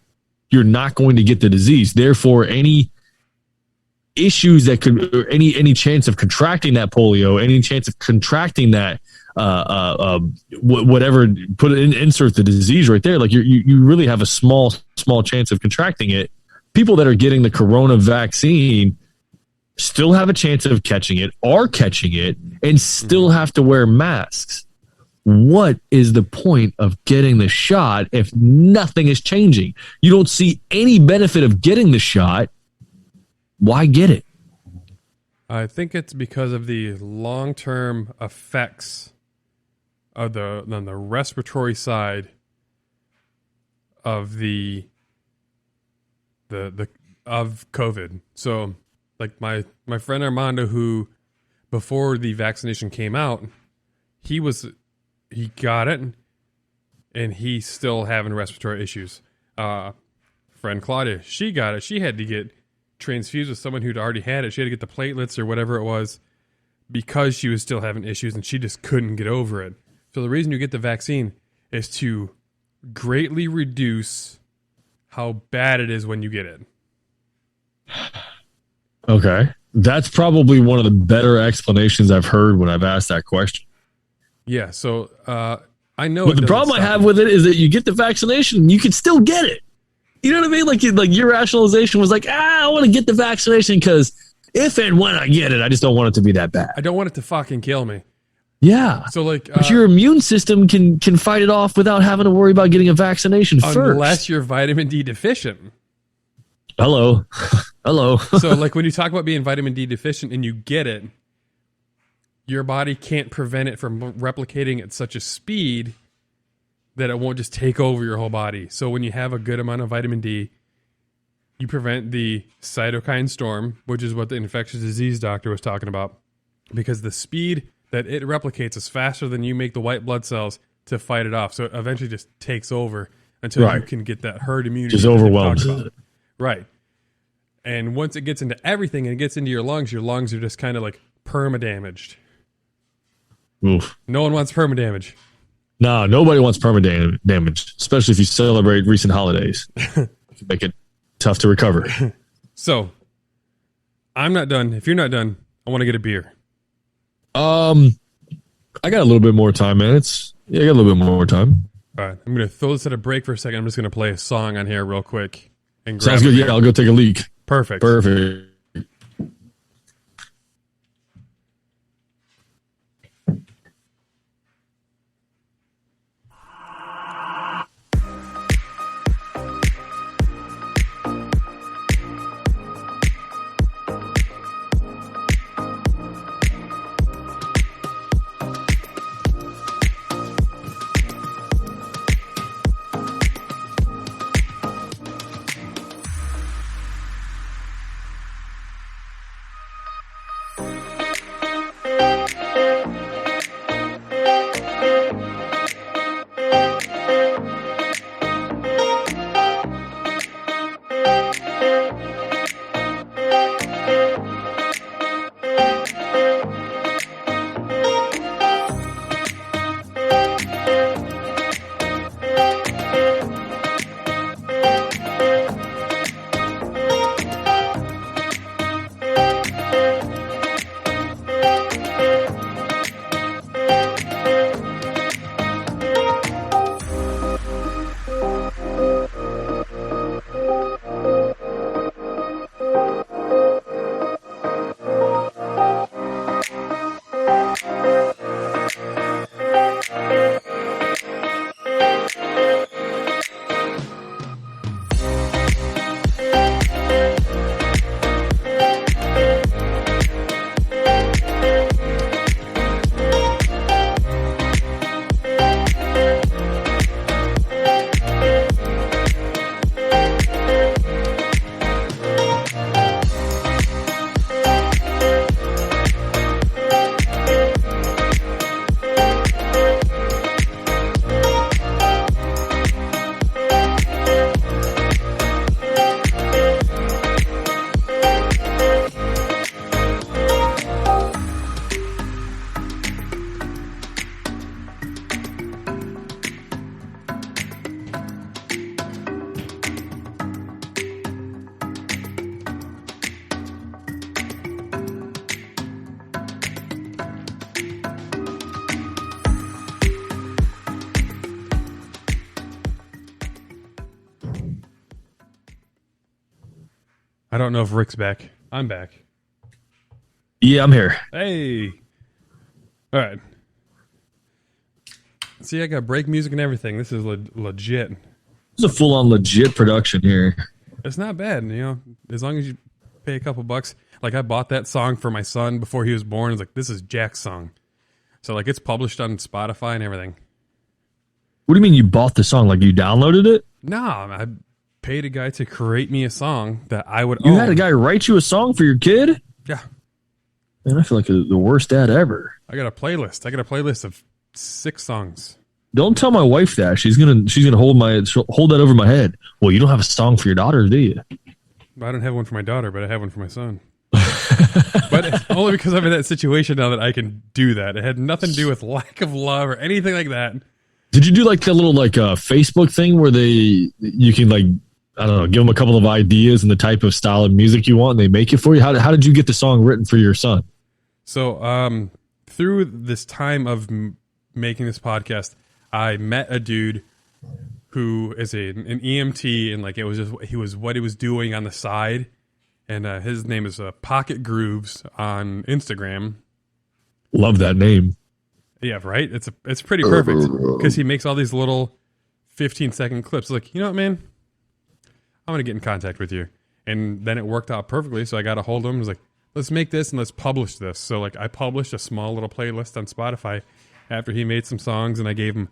A: You're not going to get the disease. Therefore, any issues that could, or any chance of contracting that polio, any chance of contracting that, whatever, insert the disease right there. Like you really have a small chance of contracting it. People that are getting the corona vaccine still have a chance of catching it, are catching it, and still have to wear masks. What is the point of getting the shot if nothing is changing? You don't see any benefit of getting the shot. Why get it?
B: I think it's because of the long-term effects of on the respiratory side of the of COVID. So, like my friend Armando, who before the vaccination came out, he got it, and he's still having respiratory issues. Friend Claudia, she got it. She had to get transfused with someone who'd already had it. She had to get the platelets or whatever it was because she was still having issues, and she just couldn't get over it. So the reason you get the vaccine is to greatly reduce how bad it is when you get it.
A: Okay. That's probably one of the better explanations I've heard when I've asked that question.
B: Yeah, so I know.
A: But the problem I have with it is that you get the vaccination, you can still get it. You know what I mean? Like your rationalization was like, I want to get the vaccination because if and when I get it, I just don't want it to be that bad.
B: I don't want it to fucking kill me.
A: Yeah.
B: So like,
A: but your immune system can fight it off without having to worry about getting a vaccination first.
B: Unless you're vitamin D deficient.
A: Hello.
B: So like when you talk about being vitamin D deficient and you get it, your body can't prevent it from replicating at such a speed that it won't just take over your whole body. So when you have a good amount of vitamin D, you prevent the cytokine storm, which is what the infectious disease doctor was talking about, because the speed that it replicates is faster than you make the white blood cells to fight it off. So it eventually just takes over until you can get that herd immunity.
A: Just overwhelms it.
B: Right. And once it gets into everything and it gets into your lungs are just kind of like perma-damaged.
A: Oof.
B: No one wants perma-damage.
A: No, nobody wants permanent damage, especially if you celebrate recent holidays. Make it tough to recover.
B: So, I'm not done. If you're not done, I want to get a beer.
A: I got a little bit more time, man. I got a little bit more time.
B: All right, I'm going to throw this at a break for a second. I'm just going to play a song on here real quick. And
A: Sounds good. Yeah, I'll go take a leak.
B: Perfect.
A: Perfect.
B: I don't know if Rick's back. I'm back.
A: Yeah, I'm here.
B: Hey. All right. See, I got break music and everything. This is legit.
A: It's a full-on legit production here.
B: It's not bad, you know, as long as you pay a couple bucks. Like, I bought that song for my son before he was born. It's like, this is Jack's song. So, like, it's published on Spotify and everything.
A: What do you mean you bought the song? Like, you downloaded it?
B: No, I paid a guy to create me a song that I would
A: You
B: own.
A: had a guy write you a song for your kid?
B: Yeah.
A: Man, I feel like the worst dad ever.
B: I got a playlist. I got a playlist of 6 songs.
A: Don't tell my wife that. She's gonna hold that over my head. Well, you don't have a song for your daughter, do you?
B: I don't have one for my daughter, but I have one for my son. But it's only because I'm in that situation now that I can do that. It had nothing to do with lack of love or anything like that.
A: Did you do like that little Facebook thing where you can like, I don't know, give them a couple of ideas and the type of style of music you want and they make it for you? How did you get the song written for your son?
B: So through this time of making this podcast, I met a dude who is an EMT, and like it was just what he was doing on the side, and his name is Pocket Grooves on Instagram.
A: Love that name.
B: Yeah, right. It's pretty perfect because he makes all these little 15-second clips. Like, you know what, man, I'm gonna get in contact with you, and then it worked out perfectly. So I got a hold of him. I was like, let's make this and let's publish this. So like I published a small little playlist on Spotify after he made some songs, and I gave him,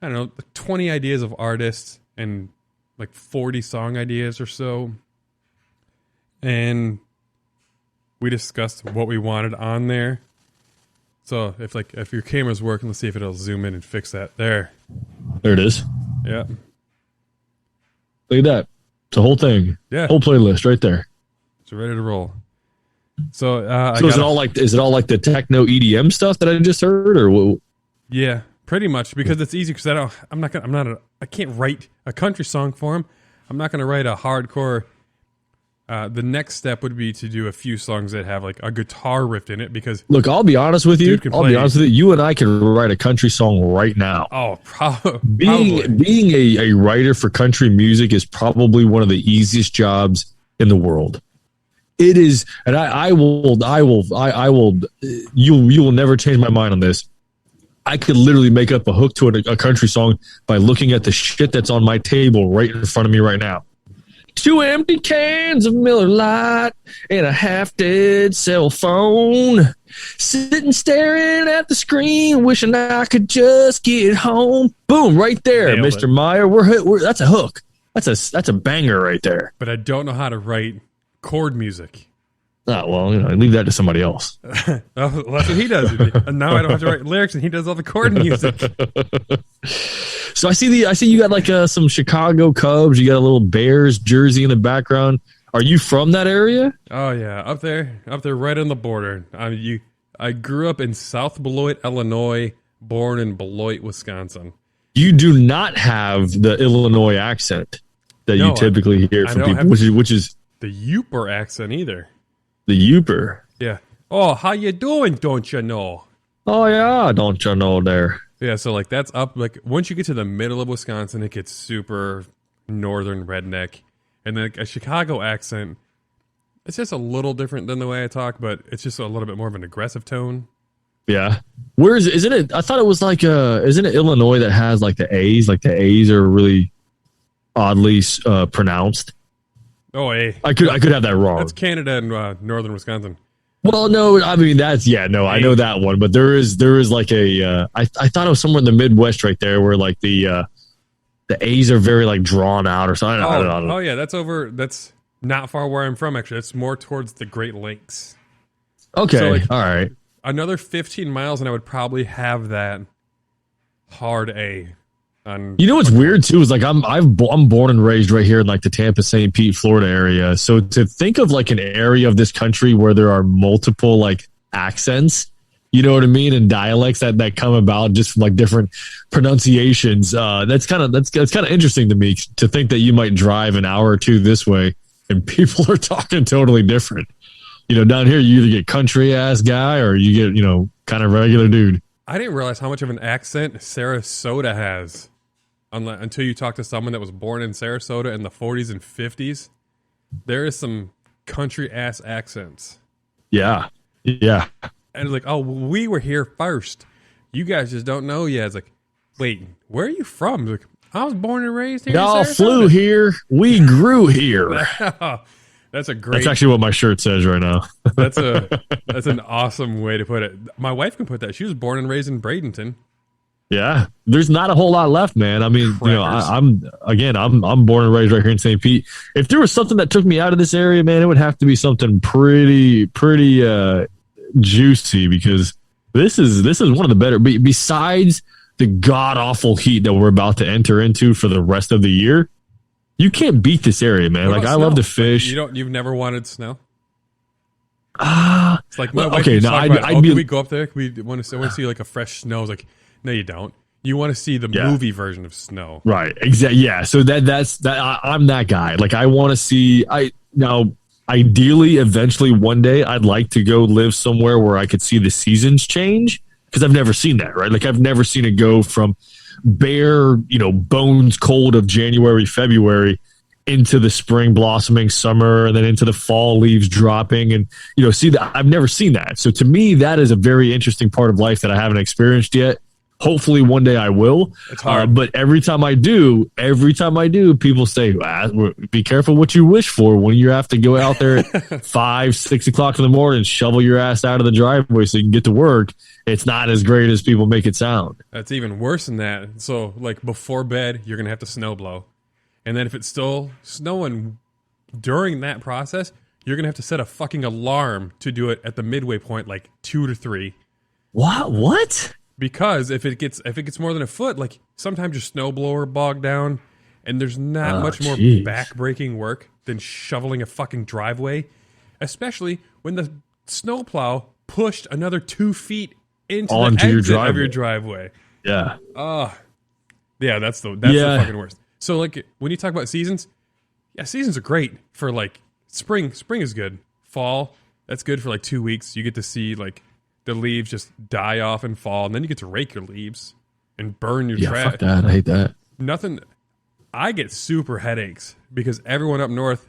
B: I don't know, 20 ideas of artists and like 40 song ideas or so. And we discussed what we wanted on there. So if your camera's working, let's see if it'll zoom in and fix that. There
A: it is.
B: Yeah.
A: Look at that. It's a whole thing.
B: Yeah.
A: Whole playlist right there.
B: It's ready to roll. So,
A: is it all like the techno EDM stuff that I just heard, or what?
B: Yeah, pretty much, because it's easy. Because I can't write a country song for him. I'm not going to write a hardcore. The next step would be to do a few songs that have like a guitar riff in it. Because
A: look, I'll be honest with you. You and I can write a country song right now.
B: Oh, probably.
A: Being a writer for country music is probably one of the easiest jobs in the world. It is, and I will. You will never change my mind on this. I could literally make up a hook to a country song by looking at the shit that's on my table right in front of me right now. 2 empty cans of Miller Lite and a half-dead cell phone. Sitting staring at the screen, wishing I could just get home. Boom, right there,
B: Nailed
A: Mr.
B: it.
A: Meyer. That's a hook. That's a banger right there.
B: But I don't know how to write chord music.
A: Oh, well, leave that to somebody else.
B: Oh, well, that's what he does. And now I don't have to write lyrics, and he does all the chord music.
A: So I see you got like some Chicago Cubs. You got a little Bears jersey in the background. Are you from that area?
B: Oh yeah, up there, right on the border. I grew up in South Beloit, Illinois, born in Beloit, Wisconsin.
A: You do not have the Illinois accent that you typically hear from people, which is
B: the Yooper accent either.
A: The Yooper.
B: Yeah. Oh, how you doing? Don't you know?
A: Oh yeah, don't you know there?
B: Yeah. So like that's up. Like once you get to the middle of Wisconsin, it gets super northern redneck, and then like, a Chicago accent. It's just a little different than the way I talk, but it's just a little bit more of an aggressive tone.
A: Yeah. Isn't it? I thought it was like isn't it Illinois that has like the A's? Like the A's are really oddly pronounced.
B: Oh, hey.
A: I could have that wrong.
B: That's Canada and northern Wisconsin.
A: Well, no, I mean I know that one, but there is like a I thought it was somewhere in the Midwest right there where like the A's are very like drawn out or something. I don't know.
B: Oh yeah, that's not far where I'm from actually. It's more towards the Great Lakes.
A: Okay,
B: so, like,
A: all right.
B: Another 15 miles and I would probably have that hard A.
A: You know what's weird too is like I'm born and raised right here in like the Tampa, St. Pete, Florida area. So to think of like an area of this country where there are multiple like accents, you know what I mean, and dialects that come about just from like different pronunciations. That's kind of interesting to me to think that you might drive an hour or two this way and people are talking totally different. Down here you either get country ass guy or you get kind of regular dude.
B: I didn't realize how much of an accent Sarasota has. Until you talk to someone that was born in Sarasota in the 40s and 50s, there is some country ass accents.
A: Yeah. Yeah.
B: And it's like, oh, we were here first. You guys just don't know yet. It's like, wait, where are you from? Like, I was born and raised here.
A: Y'all flew here. We grew here.
B: That's
A: That's actually what my shirt says right now.
B: That's an awesome way to put it. My wife can put that. She was born and raised in Bradenton.
A: Yeah, there's not a whole lot left, man. I mean, I'm born and raised right here in St. Pete. If there was something that took me out of this area, man, it would have to be something pretty juicy because this is one of the better. Besides the god awful heat that we're about to enter into for the rest of the year, you can't beat this area, man. Like I love to fish.
B: You've never wanted snow. It's like
A: my wife. Okay, no, can
B: we go up there? We want to see like a fresh snow. It's like, no, you don't. You want to see the movie version of snow,
A: right? Exactly. Yeah. So that's that. I'm that guy. Like I want to see. Ideally, eventually, one day, I'd like to go live somewhere where I could see the seasons change because I've never seen that. Right? Like I've never seen it go from bare, bones cold of January, February into the spring blossoming summer and then into the fall leaves dropping and see that. I've never seen that. So to me, that is a very interesting part of life that I haven't experienced yet. Hopefully one day I will.
B: It's hard.
A: But every time I do, people say, be careful what you wish for when you have to go out there at 5, 6 o'clock in the morning and shovel your ass out of the driveway so you can get to work. It's not as great as people make it sound.
B: That's even worse than that. So like before bed, you're going to have to snow blow. And then if it's still snowing during that process, you're going to have to set a fucking alarm to do it at the midway point, like 2 to 3.
A: What?
B: Because if it gets more than a foot, like sometimes your snowblower bogged down, and there's not much more back-breaking work than shoveling a fucking driveway, especially when the snowplow pushed another 2 feet into the exit of your driveway.
A: Yeah.
B: Yeah, that's the fucking worst. So like when you talk about seasons, yeah, seasons are great for like spring. Spring is good. Fall, that's good for like 2 weeks. You get to see like the leaves just die off and fall, and then you get to rake your leaves and burn your trash.
A: Fuck that. I hate that.
B: I get super headaches because everyone up north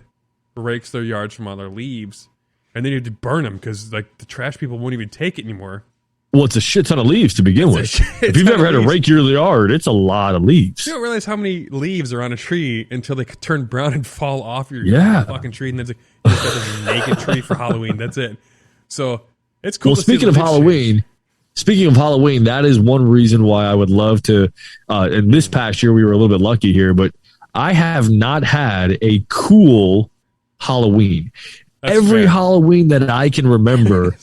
B: rakes their yards from all their leaves, and then you have to burn them because like the trash people won't even take it anymore.
A: Well, it's a shit ton of leaves to begin with. If you've ever had to rake your yard, it's a lot of leaves.
B: You don't realize how many leaves are on a tree until they turn brown and fall off your fucking tree, and then it's like, you've got this naked tree for Halloween. That's it. So it's cool.
A: Well, speaking of Halloween, that is one reason why I would love to. And this past year, we were a little bit lucky here, but I have not had a cool Halloween. Every Halloween that I can remember,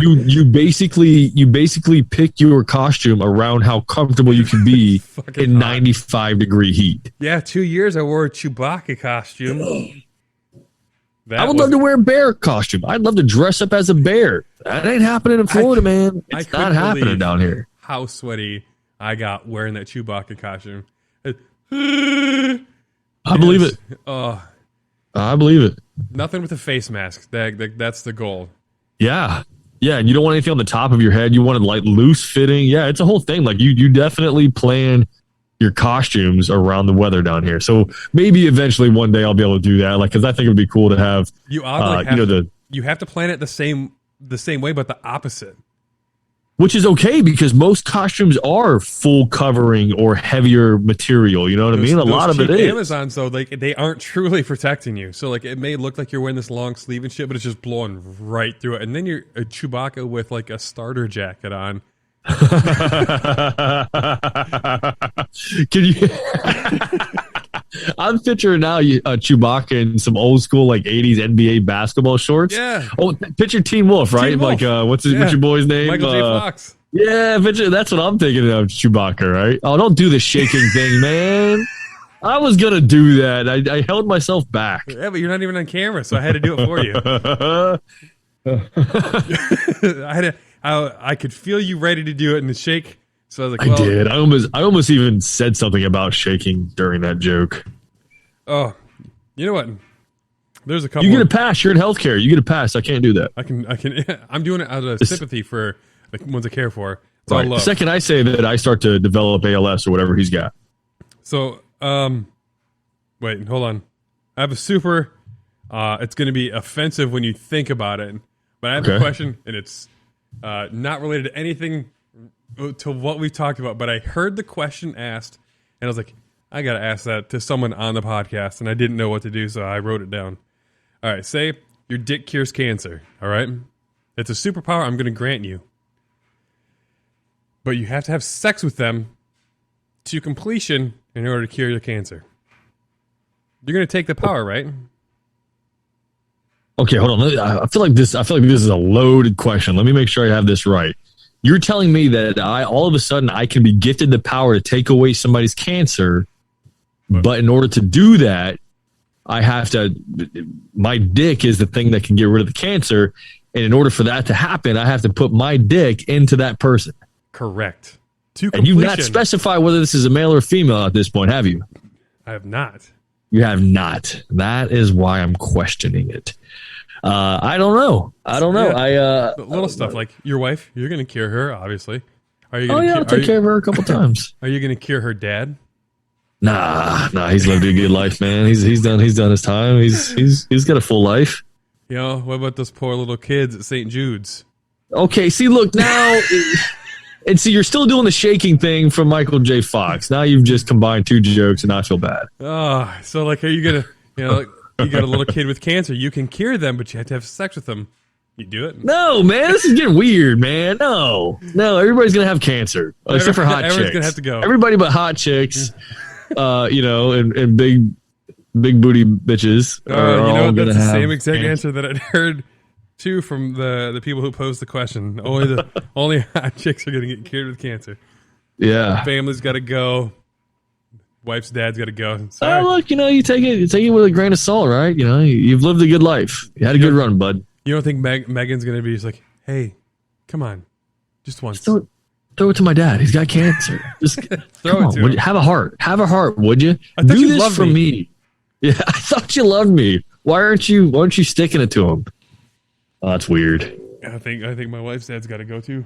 A: you basically pick your costume around how comfortable you can be in 95-degree heat.
B: Yeah, 2 years I wore a Chewbacca costume.
A: I would love to wear a bear costume. I'd love to dress up as a bear. That ain't happening in Florida, man. It's not happening down here.
B: How sweaty I got wearing that Chewbacca costume.
A: I believe it. I believe it.
B: Nothing with a face mask. That's the goal.
A: Yeah. Yeah, and you don't want anything on the top of your head. You want it like loose fitting. Yeah, it's a whole thing. Like you definitely plan your costumes around the weather down here. So maybe eventually one day I'll be able to do that. Like, because I think it would be cool to have.
B: You have to plan it the same way, but the opposite.
A: Which is okay because most costumes are full covering or heavier material. You know what I mean? A lot of it is.
B: Amazon, so like they aren't truly protecting you. So like it may look like you're wearing this long sleeve and shit, but it's just blowing right through it. And then you're a Chewbacca with like a starter jacket on. Can you?
A: I'm picturing now Chewbacca in some old school like 80s NBA basketball shorts.
B: Yeah.
A: Oh, picture Teen Wolf, right? Teen Wolf. Like what's your boy's name?
B: Michael J. Fox.
A: Yeah, that's what I'm thinking of, Chewbacca, right? Oh, don't do the shaking thing, man. I was gonna do that. I held myself back.
B: Yeah, but you're not even on camera, so I had to do it for you. I could feel you ready to do it in the shake. So I was like,
A: I did. I almost even said something about shaking during that joke.
B: Oh, you know what? There's a couple.
A: You get a pass. You're in healthcare. You get a pass. I can't do that.
B: I can. I'm doing it out of sympathy for the ones I care for. It's
A: right. The second I say that, I start to develop ALS or whatever he's got.
B: So, wait, hold on. I have a super. It's going to be offensive when you think about it, but I have a question, and it's not related to anything to what we've talked about, but I heard the question asked, and I was like, I got to ask that to someone on the podcast, and I didn't know what to do, so I wrote it down. All right, say your dick cures cancer, all right? It's a superpower I'm going to grant you. But you have to have sex with them to completion in order to cure your cancer. You're going to take the power, right?
A: Okay, hold on. I feel like this is a loaded question. Let me make sure I have this right. You're telling me that all of a sudden I can be gifted the power to take away somebody's cancer, but in order to do that, I have to. My dick is the thing that can get rid of the cancer, and in order for that to happen, I have to put my dick into that person.
B: Correct.
A: And you've not specified whether this is a male or female at this point, have you?
B: I have not.
A: You have not. That is why I'm questioning it. I don't know.
B: Yeah. Little stuff like your wife, you're going to cure her, obviously. Are you? Gonna
A: I'll take care of her a couple times.
B: Are you going to cure her dad?
A: Nah. He's lived a good life, man. He's done his time. He's got a full life.
B: You know, what about those poor little kids at St. Jude's?
A: Okay, see, look now, and see, you're still doing the shaking thing from Michael J. Fox. Now you've just combined two jokes, and I feel bad.
B: Oh, so like, are you gonna, like, you got a little kid with cancer, you can cure them, but you have to have sex with them. You do it?
A: No, man, this is getting weird, man. No, everybody's gonna have cancer except for hot chicks.
B: Everyone's gonna have to go.
A: Everybody but hot chicks, and big booty bitches.
B: That's the same exact answer that I'd heard too from the people who posed the question. Only hot chicks are gonna get cured with cancer.
A: Yeah,
B: family's got to go. Wife's dad's got to go.
A: Oh, look, you take it with a grain of salt, right? You've lived a good life. You had a good run, bud.
B: You don't think Megan's going to be just like, hey, come on, just once.
A: Just throw it to my dad. He's got cancer. Just
B: throw it to him.
A: Have a heart, would you?
B: Do this for me.
A: Yeah, I thought you loved me. Why aren't you sticking it to him? Oh, that's weird.
B: I think my wife's dad's got to go too.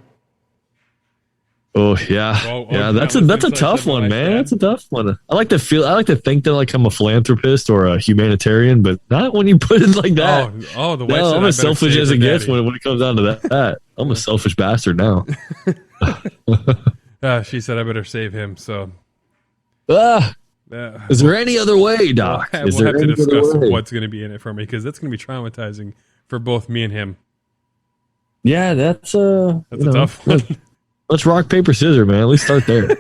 A: Oh yeah, yeah. That's a tough one, man. That's a tough one. I like to think that like I'm a philanthropist or a humanitarian, but not when you put it like that.
B: Oh, the wife said
A: I'm as selfish as it gets when it comes down to that. I'm a selfish bastard now.
B: She said I better save him. So,
A: is there any other way, Doc?
B: We'll have to discuss what's going to be in it for me because that's going to be traumatizing for both me and him.
A: Yeah, that's a
B: tough one.
A: Let's rock, paper, scissors, man. At least start there.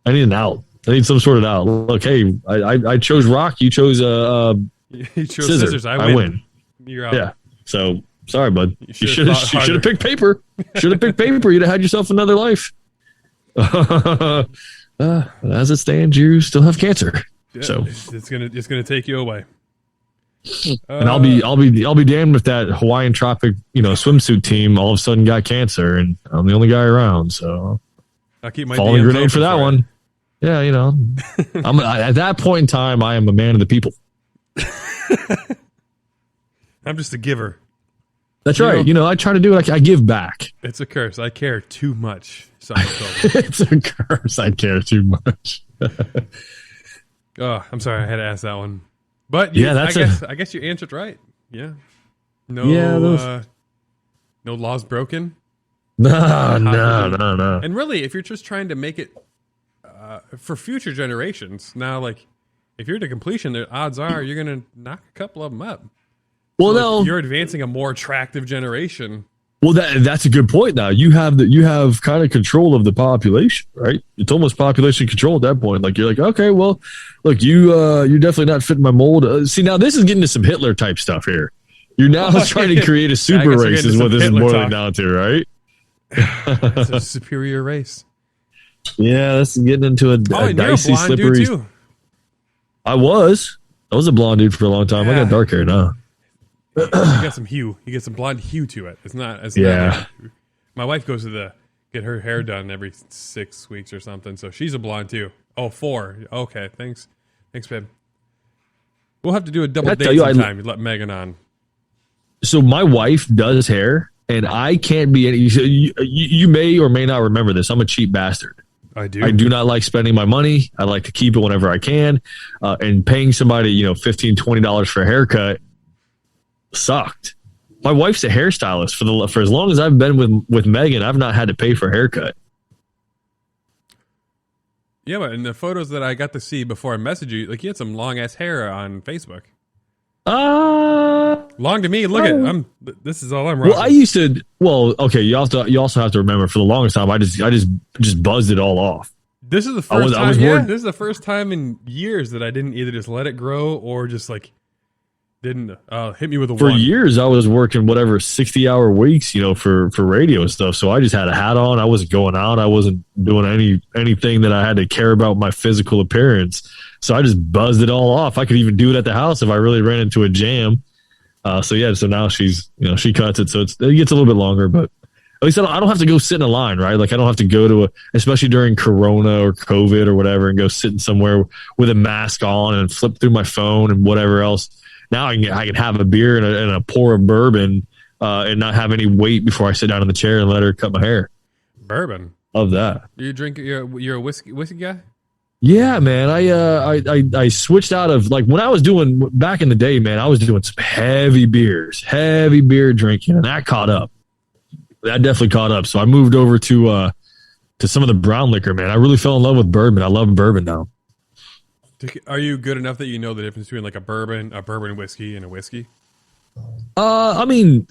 A: I need an out. I need some sort of out. Look, hey, I chose rock. You chose
B: you chose scissors. I win. You're out.
A: Yeah. So sorry, bud. You should have picked paper. Should have picked paper. You'd have had yourself another life. As it stands, you still have cancer.
B: Yeah,
A: so
B: it's gonna take you away.
A: And I'll be damned if that Hawaiian Tropic swimsuit team all of a sudden got cancer and I'm the only guy around. So
B: I'll keep my
A: falling grenade for that one. Yeah, I'm at that point in time I am a man of the people.
B: I'm just a giver.
A: That's right. I try to do it. I give back.
B: It's a curse. I care too much.
A: It's a curse. I care too much.
B: Oh, I'm sorry. I had to ask that one. But I guess you answered right. Yeah. No laws broken.
A: No.
B: And really, if you're just trying to make it for future generations, now, like, if you're to completion, the odds are you're going to knock a couple of them up.
A: Well,
B: so, you're advancing a more attractive generation.
A: Well, that's a good point. Now you have kind of control of the population, right? It's almost population control at that point. Like you're like, okay, well, look, you're definitely not fitting my mold. See, now this is getting to some Hitler type stuff here. You're now trying to create a super race, is what this is boiling down to, right?
B: It's a superior race.
A: Yeah, this is getting into a dicey, slippery.
B: Dude too.
A: I was a blonde dude for a long time. I got dark hair now.
B: You got some hue. You get some blonde hue to it. It's not. My wife goes to get her hair done every 6 weeks or something. So she's a blonde too. Oh, 4. Okay, thanks, babe. We'll have to do a double date sometime. Let Megan on.
A: So my wife does hair, and I can't be any. You may or may not remember this. I'm a cheap bastard.
B: I
A: do not like spending my money. I like to keep it whenever I can. And paying somebody, $15, $20 for a haircut sucked. My wife's a hairstylist for as long as I've been with Megan. I've not had to pay for a haircut.
B: Yeah, but in the photos that I got to see before I messaged you, like you had some long ass hair on Facebook. Long to me. Look at this is all I'm rocking.
A: Well, I used to. Well, okay. You also have to remember for the longest time I just buzzed it all off.
B: This is the first time. This is the first time in years that I didn't either just let it grow or just like didn't hit me with a.
A: For years, I was working 60-hour weeks, for radio and stuff. So I just had a hat on. I wasn't going out. I wasn't doing anything that I had to care about my physical appearance. So I just buzzed it all off. I could even do it at the house if I really ran into a jam. So now she's, she cuts it. So it gets a little bit longer, but at least I don't have to go sit in a line, right? Like I don't have to go to especially during Corona or COVID or whatever and go sitting somewhere with a mask on and flip through my phone and whatever else. Now I can have a beer and a pour of bourbon and not have any wait before I sit down in the chair and let her cut my hair.
B: Bourbon.
A: Love that.
B: You drink? You're a whiskey guy?
A: Yeah, man. I switched out of like when I was doing back in the day, man. I was doing some heavy beer drinking, and that caught up. That definitely caught up. So I moved over to some of the brown liquor, man. I really fell in love with bourbon. I love bourbon now.
B: Are you good enough that you know the difference between like a bourbon whiskey, and a whiskey?
A: I mean,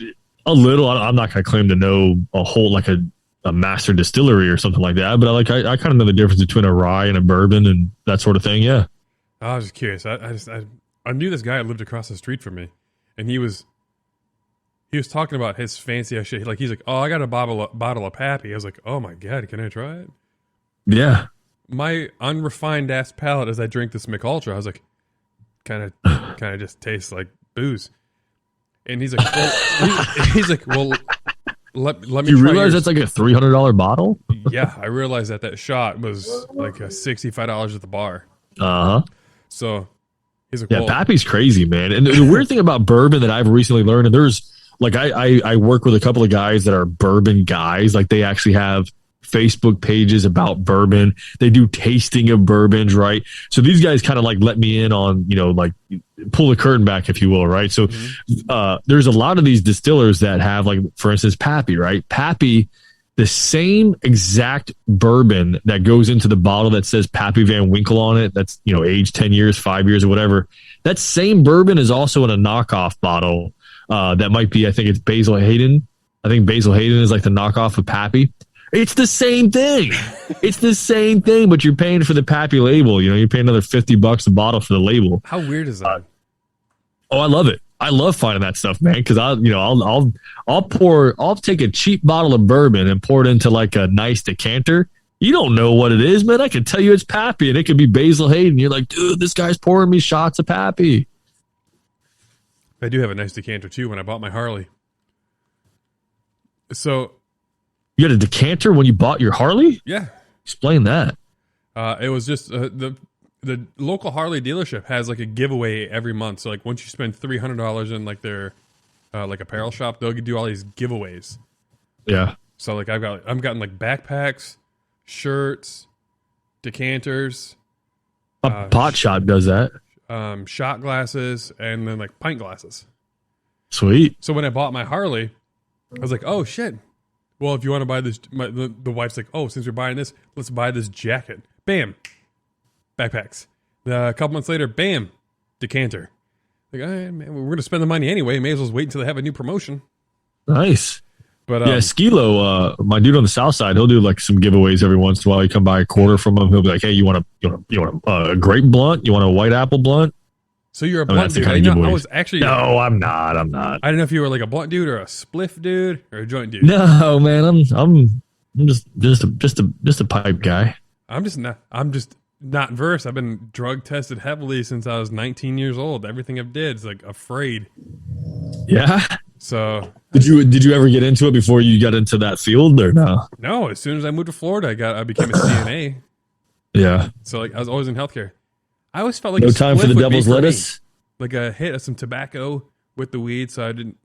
A: a little. I'm not going to claim to know a whole like a master distillery or something like that, but I kind of know the difference between a rye and a bourbon and that sort of thing. Yeah.
B: I was just curious. I knew this guy that lived across the street from me, and he was talking about his fancy shit. Like he's like, oh, I got a bottle of Pappy. I was like, oh my God, can I try it?
A: Yeah.
B: My unrefined ass palate as I drink this McUltra, I was like, kind of just tastes like booze. And he's like, well, let me.
A: You realize that's like a $300 bottle?
B: Yeah, I realized that shot was like a $65 at the bar. So he's like,
A: yeah, Pappy's crazy, man. And the weird thing about bourbon that I've recently learned, and there's like I work with a couple of guys that are bourbon guys, like they actually have Facebook pages about bourbon. They do tasting of bourbons, right? So these guys kind of like let me in on, like pull the curtain back, if you will, right? So there's a lot of these distillers that have, like, for instance, Pappy, right? Pappy, the same exact bourbon that goes into the bottle that says Pappy Van Winkle on it, that's, aged 10 years, 5 years or whatever. That same bourbon is also in a knockoff bottle that might be, I think it's Basil Hayden. I think Basil Hayden is like the knockoff of Pappy. It's the same thing. It's the same thing, but you're paying for the Pappy label. You're paying another $50 a bottle for the label.
B: How weird is that?
A: I love it. I love finding that stuff, man, because I'll take a cheap bottle of bourbon and pour it into like a nice decanter. You don't know what it is, man. I can tell you it's Pappy, and it could be Basil Hayden. You're like, dude, this guy's pouring me shots of Pappy.
B: I do have a nice decanter too when I bought my Harley. So
A: you had a decanter when you bought your Harley?
B: Yeah.
A: Explain that.
B: It was just the local Harley dealership has like a giveaway every month. So like once you spend $300 in like their like apparel shop, they'll do all these giveaways.
A: Yeah.
B: So like I've gotten like backpacks, shirts, decanters.
A: Pot Shop does that.
B: Shot glasses, and then like pint glasses.
A: Sweet.
B: So when I bought my Harley, I was like, oh shit. Well, if you want to buy this, the wife's like, oh, since you're buying this, let's buy this jacket. Bam. Backpacks. A couple months later, bam. Decanter. Like, all right, man, we're going to spend the money anyway. May as well wait until they have a new promotion.
A: Nice.
B: But
A: yeah, Skilo, my dude on the south side, he'll do like some giveaways every once in a while. You come buy a quarter from him. He'll be like, hey, you want a grape blunt? You want a white apple blunt?
B: So you're a blunt dude. I was actually...
A: No, I'm not.
B: I don't know if you were like a blunt dude or a spliff dude or a joint dude.
A: No, man, I'm just a pipe guy.
B: I'm just not versed. I've been drug tested heavily since I was 19 years old. Everything I've did is like afraid.
A: Yeah.
B: So
A: did you ever get into it before you got into that field or no?
B: No. As soon as I moved to Florida, I became a CNA.
A: Yeah.
B: So like I was always in healthcare. I always felt like
A: no time for the devil's lettuce.
B: Like a hit of some tobacco with the weed, so I didn't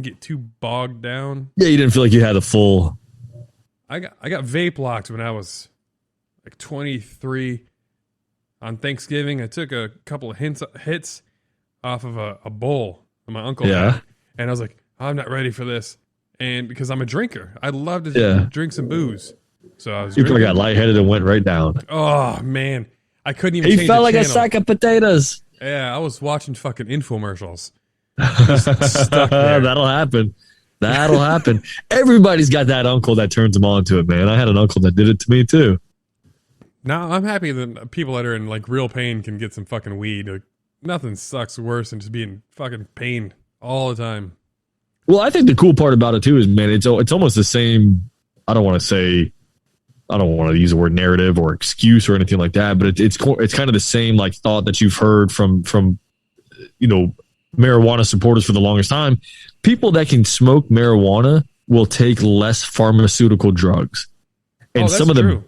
B: get too bogged down.
A: Yeah, you didn't feel like you had a full.
B: I got vape locked when I was like 23. On Thanksgiving, I took a couple of hits off of a bowl that my uncle had, and I was like, I'm not ready for this. And because I'm a drinker, I love to drink some booze. So I was.
A: You probably got lightheaded and went right down.
B: Oh man, I couldn't even.
A: He felt like a sack of potatoes.
B: Yeah, I was watching fucking infomercials. Stuck there.
A: That'll happen. Everybody's got that uncle that turns them on to it, man. I had an uncle that did it to me too.
B: Now I'm happy that people that are in like real pain can get some fucking weed. Like, nothing sucks worse than just being in fucking pain all the time.
A: Well, I think the cool part about it too is, man, it's almost the same. I don't want to use the word narrative or excuse or anything like that, but it's kind of the same like thought that you've heard from marijuana supporters for the longest time. People that can smoke marijuana will take less pharmaceutical drugs, and
B: that's true.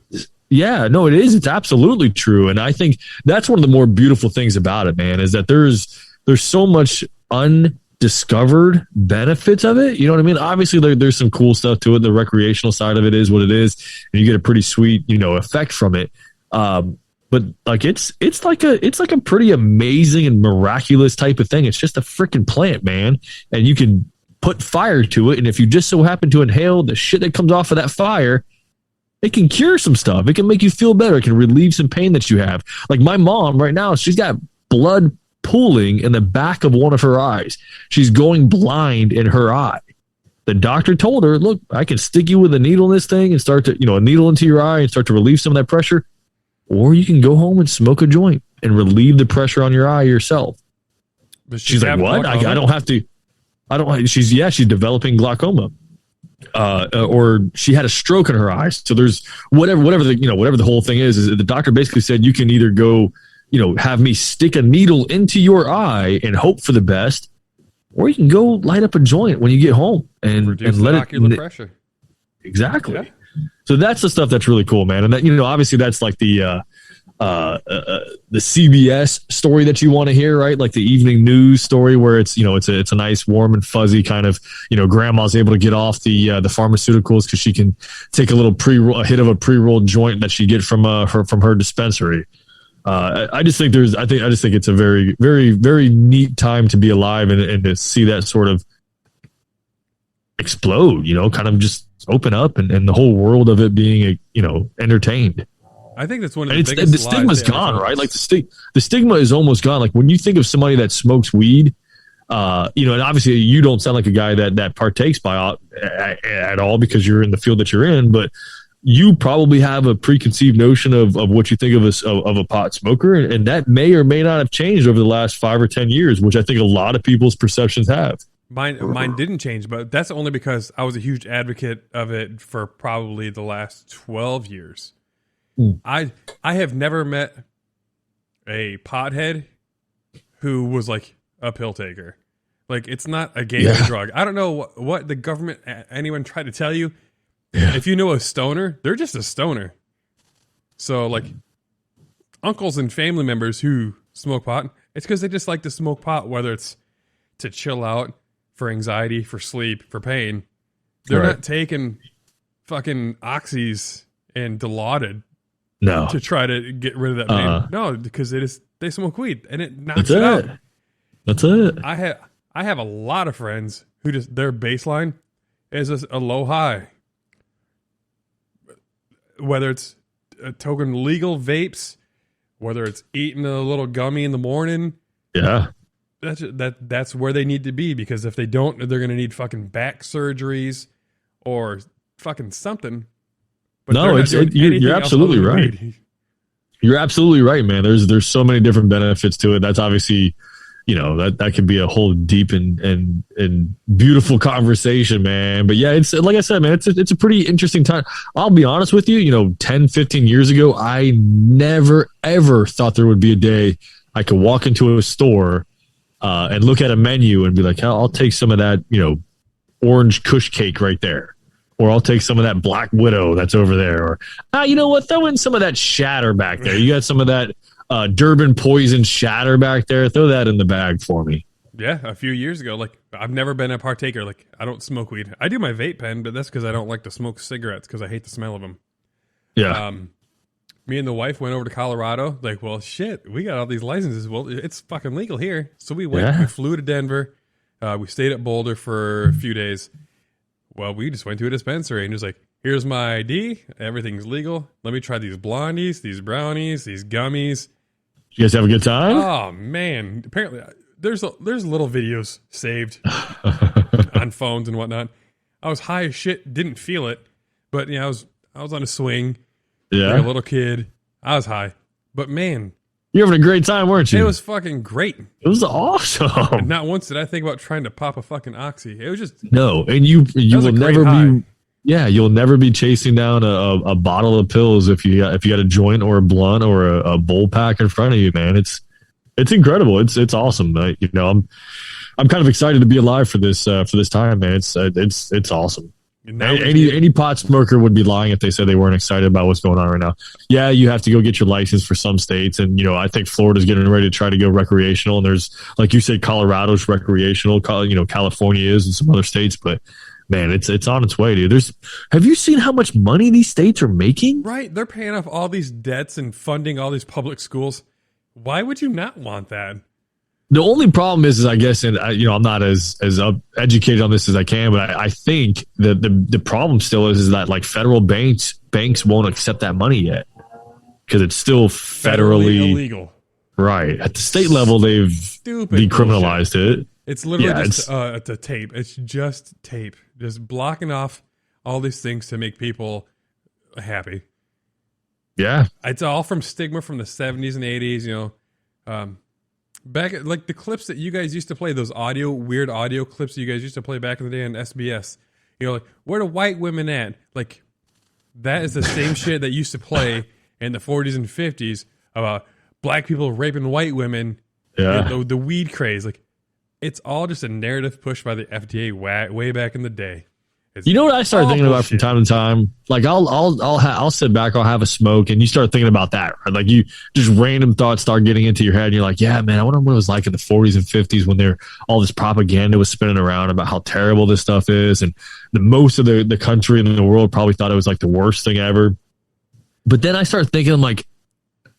A: Yeah, no, it is. It's absolutely true, and I think that's one of the more beautiful things about it, man, is that there's so much undiscovered benefits of it. You know what I mean? Obviously, there's some cool stuff to it. The recreational side of it is what it is, and you get a pretty sweet, effect from it. But like it's like a pretty amazing and miraculous type of thing. It's just a freaking plant, man, and you can put fire to it, and if you just so happen to inhale the shit that comes off of that fire, it can cure some stuff. It can make you feel better. It can relieve some pain that you have. Like my mom right now, she's got blood pooling in the back of one of her eyes. She's going blind in her eye. The doctor told her, look, I can stick you with a needle in this thing and start to, a needle into your eye and start to relieve some of that pressure. Or you can go home and smoke a joint and relieve the pressure on your eye yourself. She's like, what? I don't have to. She's developing glaucoma. Or she had a stroke in her eyes. So there's whatever the whole thing is the doctor basically said you can either go, have me stick a needle into your eye and hope for the best, or you can go light up a joint when you get home and let
B: ocular pressure.
A: Exactly. Yeah. So that's the stuff that's really cool, man. And that, obviously that's like the the CBS story that you want to hear, right? Like the evening news story where it's, it's a nice warm and fuzzy kind of, grandma's able to get off the pharmaceuticals because she can take a little a hit of a pre-rolled joint that she get from her dispensary. I just think it's a very, very, very neat time to be alive and to see that sort of explode, kind of just open up and the whole world of it being, entertained.
B: I think that's one of the biggest
A: the stigma's gone, right? Like the stigma is almost gone. Like when you think of somebody that smokes weed, and obviously you don't sound like a guy that partakes at all because you're in the field that you're in, but you probably have a preconceived notion of what you think of a pot smoker, and that may or may not have changed over the last 5 or 10 years, which I think a lot of people's perceptions have.
B: Mine didn't change, but that's only because I was a huge advocate of it for probably the last 12 years. I have never met a pothead who was like a pill taker. Like, it's not a gateway drug. I don't know what the government, anyone tried to tell you. Yeah. If you know a stoner, they're just a stoner. So, like, uncles and family members who smoke pot, it's because they just like to smoke pot, whether it's to chill out, for anxiety, for sleep, for pain. They're not taking fucking oxys and Dilaudid to try to get rid of that pain. No, because they smoke weed and it knocks it out.
A: That's it.
B: I have a lot of friends who just their baseline is a low high. Whether it's token legal vapes, whether it's eating a little gummy in the morning.
A: Yeah.
B: That's where they need to be, because if they don't, they're going to need fucking back surgeries or fucking something. But
A: no, you're absolutely right. You're absolutely right, man. There's so many different benefits to it. That's obviously, that could be a whole deep and beautiful conversation, man. But yeah, it's like I said, man, it's a pretty interesting time. I'll be honest with you, 10, 15 years ago, I never, ever thought there would be a day I could walk into a store and look at a menu and be like, I'll take some of that, orange Kush cake right there. Or I'll take some of that Black Widow that's over there. Or, you know what? Throw in some of that shatter back there. You got some of that Durban poison shatter back there. Throw that in the bag for me.
B: Yeah, a few years ago. Like, I've never been a partaker. Like, I don't smoke weed. I do my vape pen, but that's because I don't like to smoke cigarettes because I hate the smell of them.
A: Yeah.
B: Me and the wife went over to Colorado. Like, well, shit, we got all these licenses. Well, it's fucking legal here. So we went. Yeah. We flew to Denver. We stayed at Boulder for a few days. Well, we just went to a dispensary and just like, here's my ID. Everything's legal. Let me try these blondies, these brownies, these gummies.
A: You guys have a good time?
B: Oh, man. Apparently, there's little videos saved on phones and whatnot. I was high as shit, didn't feel it. But, I was on a swing.
A: Yeah.
B: Like a little kid. I was high. But, man.
A: You're having a great time, weren't you?
B: It was fucking great.
A: It was awesome.
B: Not once did I think about trying to pop a fucking oxy. It was just
A: no, and you will never be. Yeah, you'll never be chasing down a bottle of pills if you got a joint or a blunt or a bowl pack in front of you, man. It's incredible. It's awesome. I'm kind of excited to be alive for this time, man. It's awesome. Any pot smoker would be lying if they said they weren't excited about what's going on right now. Yeah, you have to go get your license for some states, and I think Florida's getting ready to try to go recreational. And there's, like you said, Colorado's recreational. California is, and some other states. But man, it's on its way, dude. Have you seen how much money these states are making?
B: Right, they're paying off all these debts and funding all these public schools. Why would you not want that?
A: The only problem is I guess, and I'm not as educated on this as I can, but I think that the problem still is that like federal banks won't accept that money yet because it's still federally
B: illegal.
A: Right. At the state level, they've decriminalized it.
B: It's literally just a tape. It's just tape, just blocking off all these things to make people happy.
A: Yeah,
B: it's all from stigma from the 70s and 80s. Back at, like, the clips that you guys used to play, those weird audio clips that you guys used to play back in the day on SBS. Like, where the white women at? Like, that is the same shit that used to play in the 40s and 50s about black people raping white women.
A: Yeah.
B: The weed craze. Like, it's all just a narrative pushed by the FDA way back in the day.
A: You know what I started thinking about from time to time? Like I'll sit back, I'll have a smoke, and you start thinking about that, right? Like you just random thoughts start getting into your head, and you're like, yeah, man, I wonder what it was like in the 40s and 50s when all this propaganda was spinning around about how terrible this stuff is, and most of the country and the world probably thought it was like the worst thing ever. But then I start thinking, like,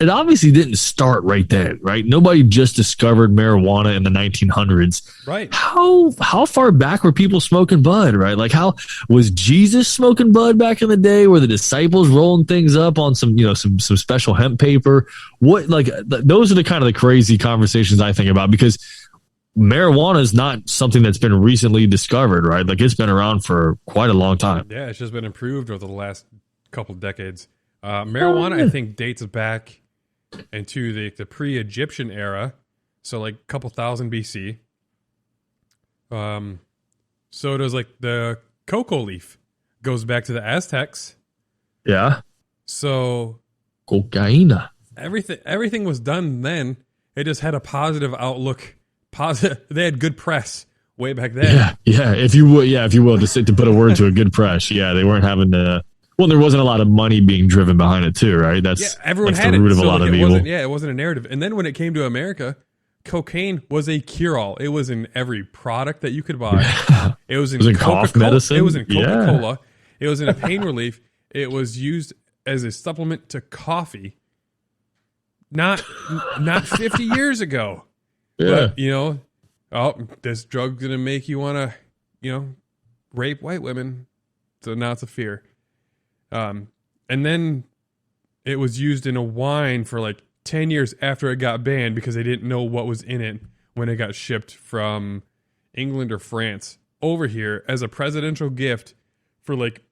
A: it obviously didn't start right then, right? Nobody just discovered marijuana in the 1900s.
B: Right.
A: How far back were people smoking bud, right? Like, how was Jesus smoking bud back in the day? Were the disciples rolling things up on some special hemp paper? What, like, those are the kind of the crazy conversations I think about, because marijuana is not something that's been recently discovered, right? Like, it's been around for quite a long time.
B: Yeah, it's just been improved over the last couple decades. Marijuana, I think, dates back into the pre-Egyptian era, so like a couple thousand BC. So does like the cocoa leaf goes back to the Aztecs.
A: Yeah.
B: So
A: cocaine.
B: Everything was done then. It just had a positive outlook. They had good press way back then.
A: Yeah. If you will, to put a word to a good press. Yeah, they weren't having to. Well, there wasn't a lot of money being driven behind it too, right?
B: Everyone had
A: the root
B: it.
A: of a lot of evil.
B: It wasn't a narrative. And then when it came to America, cocaine was a cure-all. It was in every product that you could buy. It was in
A: cough medicine.
B: It was in Coca-Cola. It was in a pain relief. It was used as a supplement to coffee. Not 50 years ago.
A: Yeah.
B: But, this drug's going to make you want to, rape white women. So now it's a fear. And then it was used in a wine for like 10 years after it got banned because they didn't know what was in it when it got shipped from England or France over here as a presidential gift for like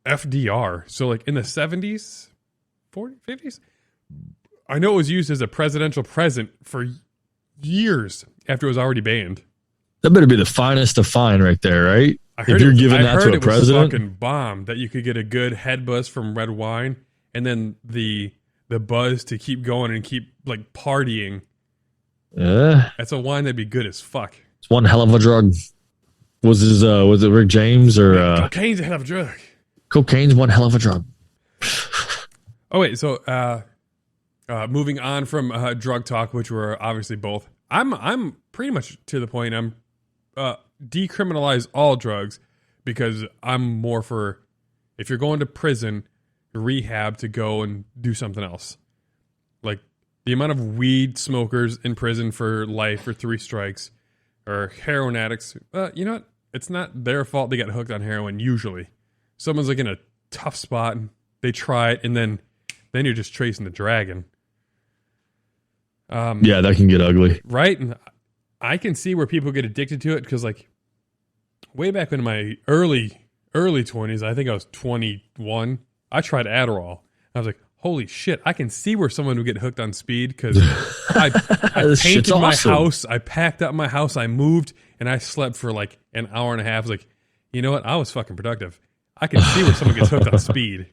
B: FDR. So like in the 70s, 40s, 50s, I know it was used as a presidential present for years after it was already banned.
A: That better be the finest of fine right there, right? If you're giving that to a president,
B: it was a fucking bomb that you could get a good head buzz from red wine, and then the buzz to keep going and keep like partying.
A: Yeah,
B: that's a wine that'd be good as fuck.
A: It's one hell of a drug. Was it Rick James or
B: cocaine's a hell of a drug?
A: Cocaine's one hell of a drug.
B: Oh wait, so moving on from drug talk, which we're obviously both. I'm pretty much to the point. I'm decriminalize all drugs because I'm more for if you're going to prison, rehab to go and do something else. Like the amount of weed smokers in prison for life for 3 strikes or heroin addicts. You know what? It's not their fault they get hooked on heroin usually. Someone's like in a tough spot and they try it and then you're just tracing the dragon.
A: Yeah, that can get ugly.
B: Right? And I can see where people get addicted to it because, like, way back in my early 20s, I think I was 21, I tried Adderall. I was like, holy shit, I can see where someone would get hooked on speed because I painted my house, I packed up my house, I moved, and I slept for like an hour and a half. I was like, you know what? I was fucking productive. I can see where someone gets hooked on speed.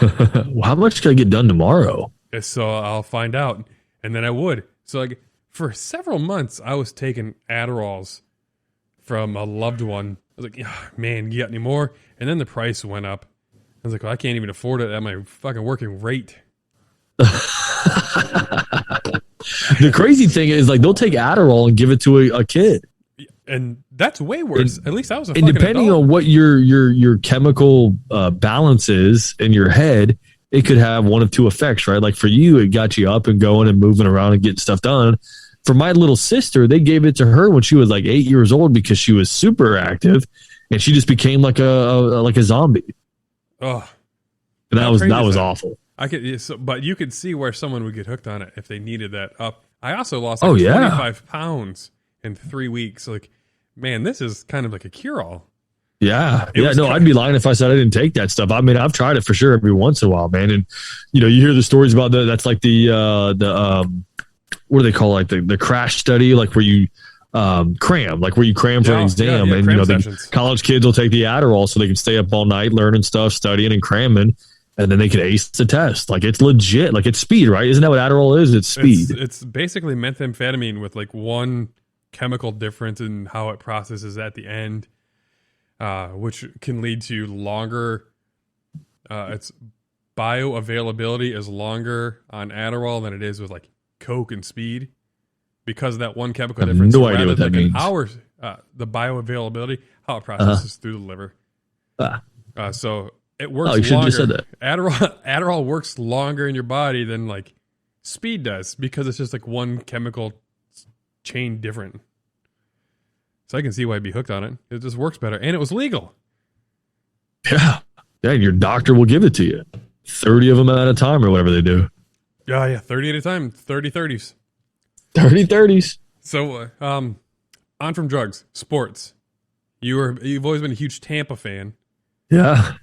A: Well, how much can I get done tomorrow?
B: So I'll find out. And then I would. So like for several months, I was taking Adderalls from a loved one. I was like, oh, man, you got any more? And then the price went up. I was like, well, I can't even afford it at my fucking working rate.
A: The crazy thing is, like, they'll take Adderall and give it to a kid.
B: And that's way worse. At least I was a
A: and
B: fucking
A: depending
B: adult.
A: on what your chemical balance is in your head, it could have one of two effects, right? Like for you, it got you up and going and moving around and getting stuff done. For my little sister, they gave it to her when she was like 8 years old because she was super active and she just became like a zombie.
B: Oh,
A: and that was awful.
B: But you could see where someone would get hooked on it if they needed that up. I also lost 25 pounds in 3 weeks. Like, man, this is kind of like a cure-all.
A: Yeah. I'd be lying if I said I didn't take that stuff. I mean, I've tried it for sure every once in a while, man. And you hear the stories about that's like the what do they call it? Like the crash study, like where you cram for an exam, and the college kids will take the Adderall so they can stay up all night learning stuff, studying and cramming, and then they can ace the test. Like it's legit, like it's speed, right? Isn't that what Adderall is? It's speed.
B: It's basically methamphetamine with like one chemical difference in how it processes at the end. which can lead to longer. Its bioavailability is longer on Adderall than it is with like Coke and Speed because of that one chemical difference.
A: No idea what that means.
B: The bioavailability, how it processes through the liver. So it works longer.
A: You should have just said that.
B: Adderall works longer in your body than like Speed does because it's just like one chemical chain different. So I can see why I'd be hooked on it. It just works better. And it was legal.
A: Yeah. Yeah, and your doctor will give it to you. 30 of them at a time or whatever they do.
B: Yeah, 30 at a time. 30-30s.
A: 30-30s.
B: So, on from drugs. Sports. You've always been a huge Tampa fan.
A: Yeah.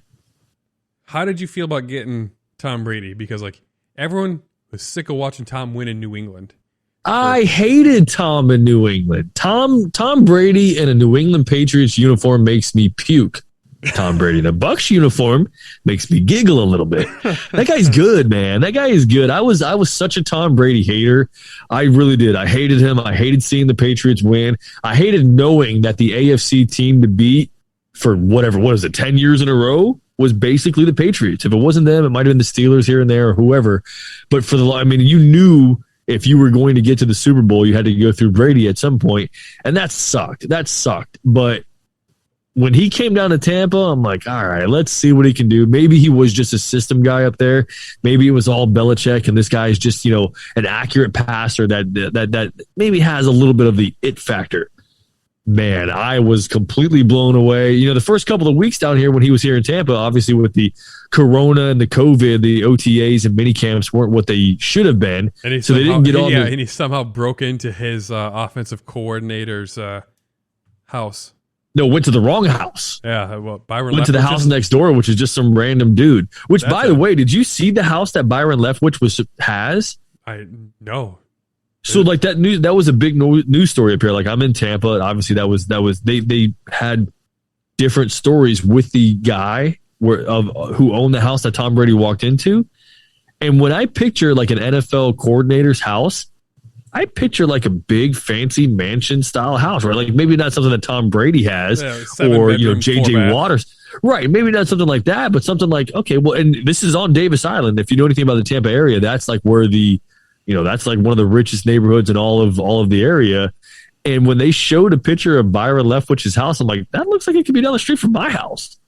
B: How did you feel about getting Tom Brady? Because, like, everyone was sick of watching Tom win in New England.
A: I hated Tom in New England. Tom Brady in a New England Patriots uniform makes me puke. Tom Brady in a Bucs uniform makes me giggle a little bit. That guy's good, man. That guy is good. I was such a Tom Brady hater. I really did. I hated him. I hated seeing the Patriots win. I hated knowing that the AFC team to beat for what is it, 10 years in a row was basically the Patriots. If it wasn't them, it might have been the Steelers here and there or whoever. But you knew if you were going to get to the Super Bowl, you had to go through Brady at some point, and that sucked. But when he came down to Tampa, I'm like, all right, let's see what he can do. Maybe he was just a system guy up there. Maybe it was all Belichick, and this guy is just, an accurate passer that maybe has a little bit of the it factor. Man, I was completely blown away. The first couple of weeks down here when he was here in Tampa, obviously with the Corona and the COVID, the OTAs and mini camps weren't what they should have been.
B: And they
A: didn't get on.
B: And he somehow broke into his offensive coordinator's house.
A: No, went to the wrong house.
B: Yeah, well, Byron
A: went to the house next door, which is just some random dude. Which, by the way, did you see the house that Byron Leftwich has?
B: No.
A: So like that was a big news story up here. Like I'm in Tampa. Obviously, they had different stories with the guy who owned the house that Tom Brady walked into. And when I picture like an NFL coordinator's house, I picture like a big fancy mansion style house, right? Like maybe not something that Tom Brady has or JJ Waters. Right. Maybe not something like that, but something like, okay, well, and this is on Davis Island. If you know anything about the Tampa area, that's like where that's like one of the richest neighborhoods in all of the area. And when they showed a picture of Byron Leftwich's house, I'm like, that looks like it could be down the street from my house.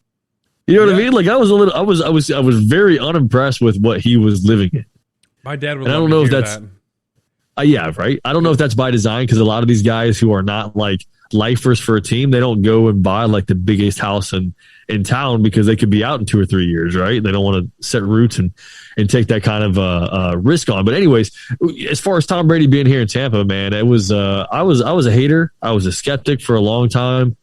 A: You know what I mean? Like I was very unimpressed with what he was living in.
B: My dad would.
A: And I don't know if that's. Yeah, right. I don't know if that's by design because a lot of these guys who are not like lifers for a team, they don't go and buy like the biggest house in town because they could be out in 2 or 3 years, right? They don't want to set roots and take that kind of risk on. But anyways, as far as Tom Brady being here in Tampa, man, it was I was a hater. I was a skeptic for a long time.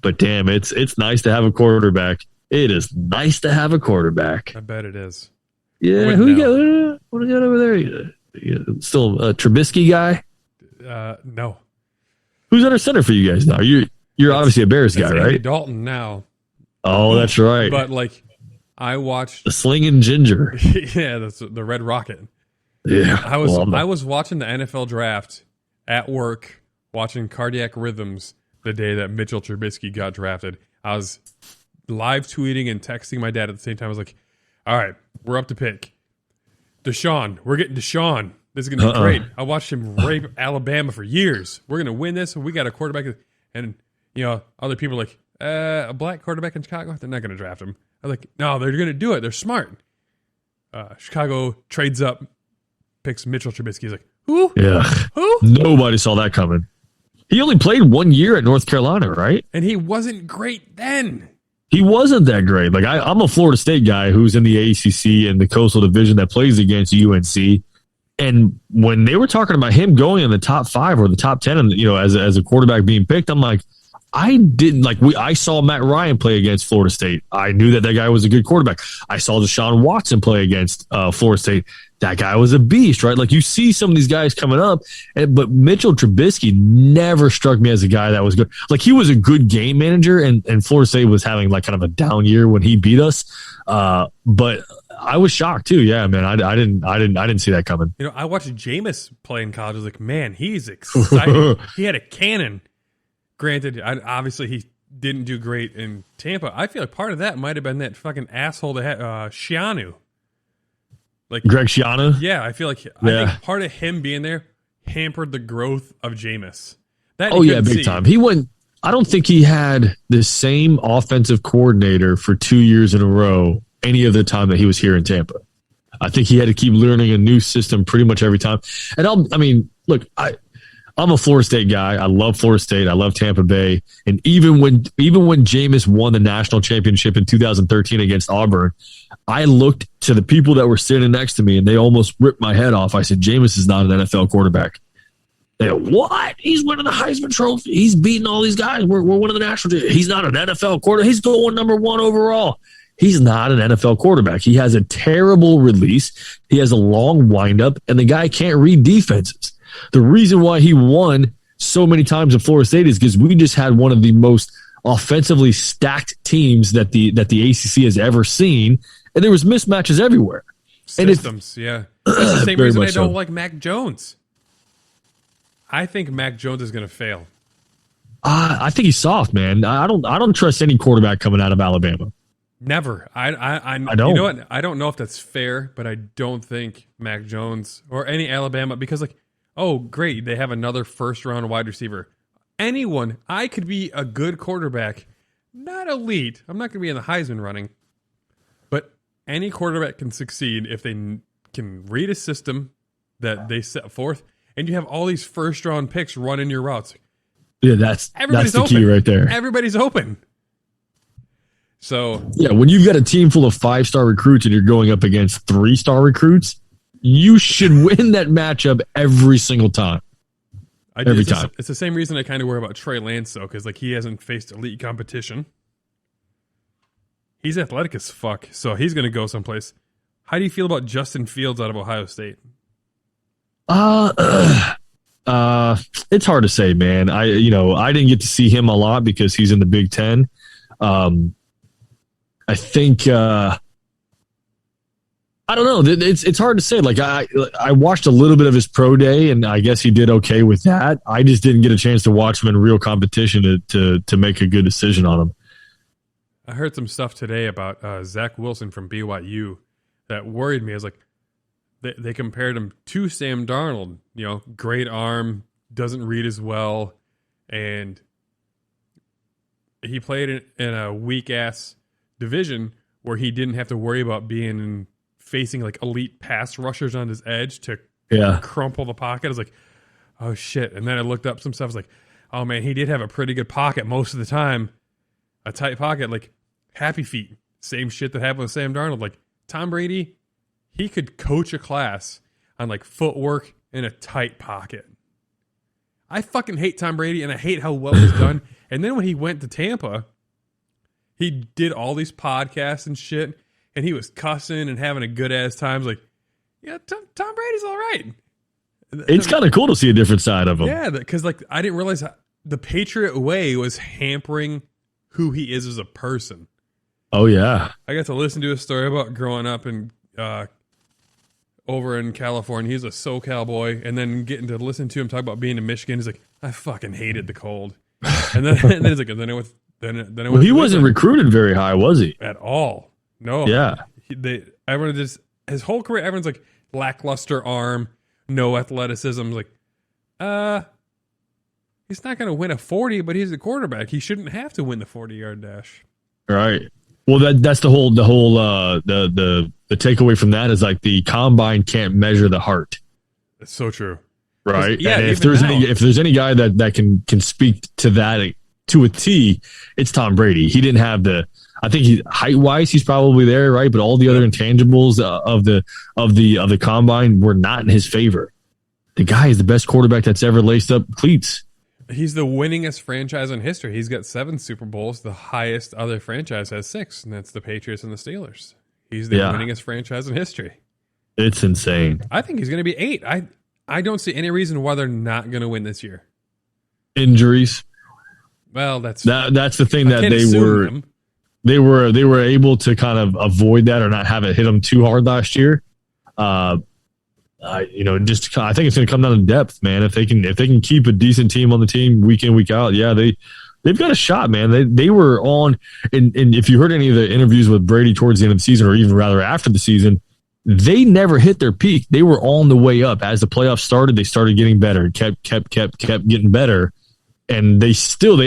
A: But damn, it's nice to have a quarterback. It is nice to have a quarterback.
B: I bet it is.
A: Yeah, who you got? What do you got over there? Still a Trubisky guy?
B: No.
A: Who's under center for you guys now? You're obviously a Bears guy,
B: Andy
A: right?
B: Dalton now.
A: Oh, that's right.
B: But like, I watched
A: the Slinging Ginger.
B: Yeah, that's the Red Rocket.
A: Yeah,
B: I was watching the NFL draft at work, watching Cardiac Rhythms the day that Mitchell Trubisky got drafted. I was live tweeting and texting my dad at the same time. I was like, "All right, we're up to pick." Deshaun. We're getting Deshaun. This is going to be great. I watched him rape Alabama for years. We're going to win this. We got a quarterback. And, other people are like, a black quarterback in Chicago? They're not going to draft him. I'm like, no, they're going to do it. They're smart. Chicago trades up, picks Mitchell Trubisky. He's like, who?
A: Yeah.
B: Who?
A: Nobody saw that coming. He only played 1 year at North Carolina, right?
B: And he wasn't great then.
A: He wasn't that great. Like I'm a Florida State guy who's in the ACC and the Coastal Division that plays against UNC. And when they were talking about him going in the top 5 or the top 10, and as a quarterback being picked, I'm like, I saw Matt Ryan play against Florida State. I knew that guy was a good quarterback. I saw Deshaun Watson play against Florida State. That guy was a beast, right? Like you see some of these guys coming up, but Mitchell Trubisky never struck me as a guy that was good. Like he was a good game manager, and Florida State was having like kind of a down year when he beat us. But I was shocked too. Yeah, man, I didn't see that coming.
B: I watched Jameis play in college. I was like, man, he's exciting. He had a cannon. Granted, obviously he didn't do great in Tampa. I feel like part of that might have been that fucking asshole that had Shianu. Like
A: Greg Schiano?
B: Yeah, I feel like I think part of him being there hampered the growth of Jameis.
A: Big time. He went. I don't think he had the same offensive coordinator for 2 years in a row any of the time that he was here in Tampa. I think he had to keep learning a new system pretty much every time. And look, I'm a Florida State guy. I love Florida State. I love Tampa Bay. And even when Jameis won the national championship in 2013 against Auburn, I looked to the people that were sitting next to me and they almost ripped my head off. I said, Jameis is not an NFL quarterback. They go, what? He's winning the Heisman Trophy. He's beating all these guys. We're winning the national. He's not an NFL quarterback. He's going number 1 overall. He's not an NFL quarterback. He has a terrible release. He has a long windup, and the guy can't read defenses. The reason why he won so many times at Florida State is because we just had one of the most offensively stacked teams that the ACC has ever seen, and there was mismatches everywhere.
B: Systems, yeah. That's the same reason I don't like Mac Jones. I think Mac Jones is going to fail.
A: I think he's soft, man. I don't trust any quarterback coming out of Alabama.
B: Never. I
A: don't.
B: You know what? I don't know if that's fair, but I don't think Mac Jones or any Alabama, because great, they have another first-round wide receiver. Anyone, I could be a good quarterback, not elite. I'm not going to be in the Heisman running, but any quarterback can succeed if they can read a system that they set forth. And you have all these first-round picks running your routes.
A: Yeah, that's the key right there.
B: Everybody's open. So
A: yeah, when you've got a team full of 5-star recruits and you're going up against 3-star recruits, you should win that matchup every single time. Every time.
B: It's the same reason I kind of worry about Trey Lance, though, because he hasn't faced elite competition. He's athletic as fuck, so he's going to go someplace. How do you feel about Justin Fields out of Ohio State?
A: It's hard to say, man. I didn't get to see him a lot because he's in the Big Ten. I think I don't know. It's hard to say. Like I watched a little bit of his pro day, and I guess he did okay with that. I just didn't get a chance to watch him in real competition to make a good decision on him.
B: I heard some stuff today about Zach Wilson from BYU that worried me. I was like, they compared him to Sam Darnold. Great arm, doesn't read as well, and he played in a weak ass division where he didn't have to worry about facing like elite pass rushers on his edge to crumple the pocket. I was like, oh shit. And then I looked up some stuff. I was like, oh man, he did have a pretty good pocket most of the time. A tight pocket, like Happy Feet. Same shit that happened with Sam Darnold. Like Tom Brady, he could coach a class on like footwork in a tight pocket. I fucking hate Tom Brady and I hate how well he's done. And then when he went to Tampa, he did all these podcasts and shit, and he was cussing and having a good ass time. Like, yeah, Tom Brady's all right.
A: It's kind of cool to see a different side of him.
B: Yeah, because like I didn't realize the Patriot way was hampering who he is as a person.
A: Oh yeah,
B: I got to listen to a story about growing up in over in California. He's a SoCal boy, and then getting to listen to him talk about being in Michigan. He's like, I fucking hated the cold. And then he's like, well,
A: he wasn't recruited very high, was he?
B: At all. No.
A: Yeah.
B: Everyone just, his whole career, everyone's like, lackluster arm, no athleticism. Like, he's not going to win a 40, but he's a quarterback. He shouldn't have to win the 40-yard dash.
A: Right. Well, that's the whole the takeaway from that is like the combine can't measure the heart.
B: That's so true.
A: Right. Yeah. And if there's any guy that can speak to that to a T, it's Tom Brady. He didn't have I think height wise, he's probably there, right? But all the other intangibles of the combine were not in his favor. The guy is the best quarterback that's ever laced up cleats.
B: He's the winningest franchise in history. He's got 7 Super Bowls. The highest other franchise has 6, and that's the Patriots and the Steelers. He's the winningest franchise in history.
A: It's insane.
B: I think he's going to be 8. I don't see any reason why they're not going to win this year.
A: Injuries.
B: Well, that's
A: the thing that they were able to kind of avoid that or not have it hit them too hard last year. I think it's going to come down to depth, man. If they can keep a decent team on the team week in, week out, they they've got a shot, man. They were on, and if you heard any of the interviews with Brady towards the end of the season, or even rather after the season, they never hit their peak. They were on the way up. As the playoffs started, they started getting better, kept getting better. And they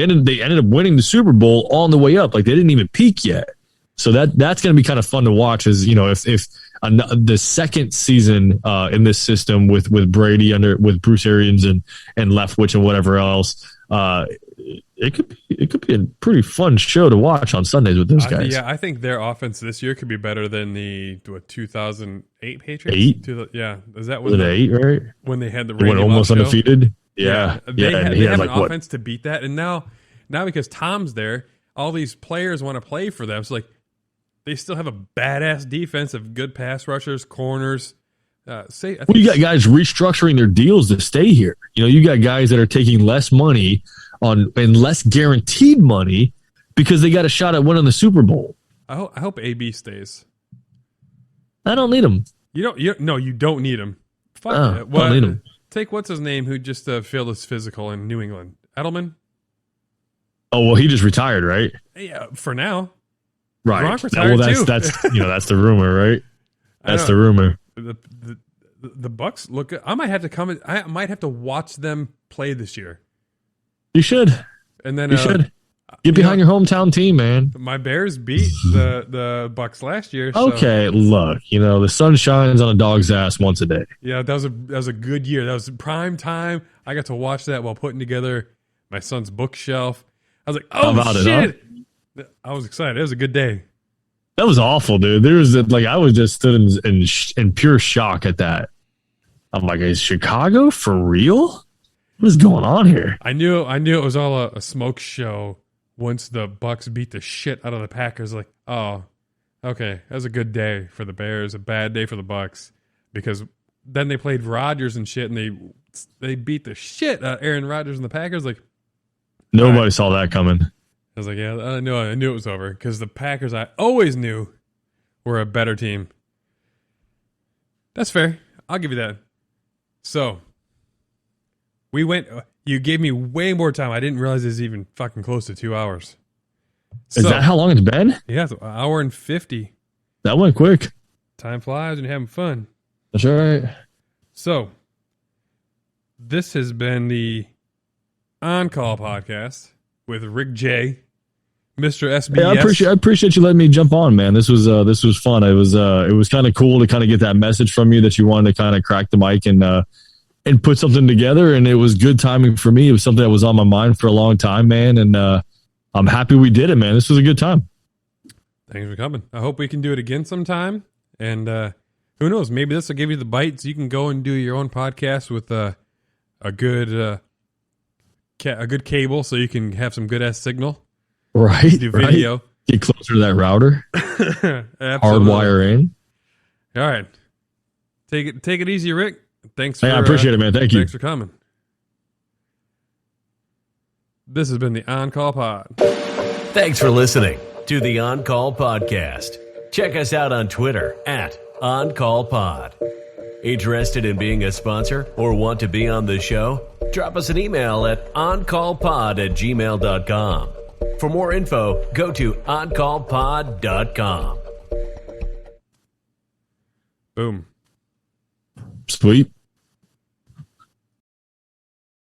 A: ended up winning the Super Bowl on the way up. Like, they didn't even peak yet. So that's going to be kind of fun to watch. As you know, if the second season in this system with Brady with Bruce Arians and Leftwich and whatever else, it could be a pretty fun show to watch on Sundays with those guys.
B: I think their offense this year could be better than the 2008 Patriots.
A: 8?
B: Yeah, is that when
A: was it 8? Right,
B: when they had the
A: went almost undefeated. Yeah.
B: They
A: and
B: have
A: like,
B: an offense to beat that, and now because Tom's there, all these players want to play for them. So like, they still have a badass defense of good pass rushers, corners.
A: You got guys restructuring their deals to stay here. You know, you got guys that are taking less money and less guaranteed money because they got a shot at winning the Super Bowl.
B: I hope AB stays.
A: I don't need him.
B: You don't need him. Fuck
A: I don't need him.
B: Take what's his name who just failed his physical in New England. Edelman.
A: Oh well, he just retired, right?
B: Yeah, for now.
A: Right.
B: Gronk retired too.
A: That's that's the rumor, right? That's the rumor.
B: The Bucks look. I might have to I might have to watch them play this year.
A: You should.
B: And then
A: you should get behind your hometown team, man.
B: My Bears beat the Bucks last year. So.
A: Okay, look, the sun shines on a dog's ass once a day.
B: Yeah, that was a good year. That was prime time. I got to watch that while putting together my son's bookshelf. I was like, oh shit! I was excited. It was a good day.
A: That was awful, dude. There was I was just stood in pure shock at that. I'm like, is Chicago for real? What is going on here?
B: I knew it was all a smoke show once the Bucks beat the shit out of the Packers. Like, oh, okay, that was a good day for the Bears, a bad day for the Bucks, because then they played Rodgers and shit, and they beat the shit out of Aaron Rodgers and the Packers. Like,
A: nobody saw that coming.
B: I was like, yeah, I knew it was over, because the Packers, I always knew, were a better team. That's fair. I'll give you that. So, you gave me way more time. I didn't realize it was even fucking close to 2 hours.
A: Is that how long it's been?
B: Yeah, it's an hour and 50.
A: That went quick.
B: Time flies when you're having fun.
A: That's all right.
B: So, this has been the On Call podcast with Rick J, Mr. SBS.
A: Hey, I appreciate you letting me jump on, man. This was fun. It was kind of cool to kind of get that message from you that you wanted to kind of crack the mic and put something together, and it was good timing for me. It was something that was on my mind for a long time, man, and I'm happy we did it, man. This was a good time.
B: Thanks for coming. I hope we can do it again sometime, and who knows, maybe this will give you the bites. You can go and do your own podcast with a good cable, so you can have some good ass signal.
A: Right.
B: Do video.
A: Right. Get closer to that router. Hardwire in.
B: All right. Take it easy, Rick. Thanks.
A: I appreciate it, man. Thank you.
B: Thanks for coming. This has been the On Call Pod.
C: Thanks for listening to the On Call Podcast. Check us out on Twitter @OnCallPod. Interested in being a sponsor or want to be on the show? Drop us an email at oncallpod@gmail.com. For more info, go to oncallpod.com.
B: Boom.
A: Sweet.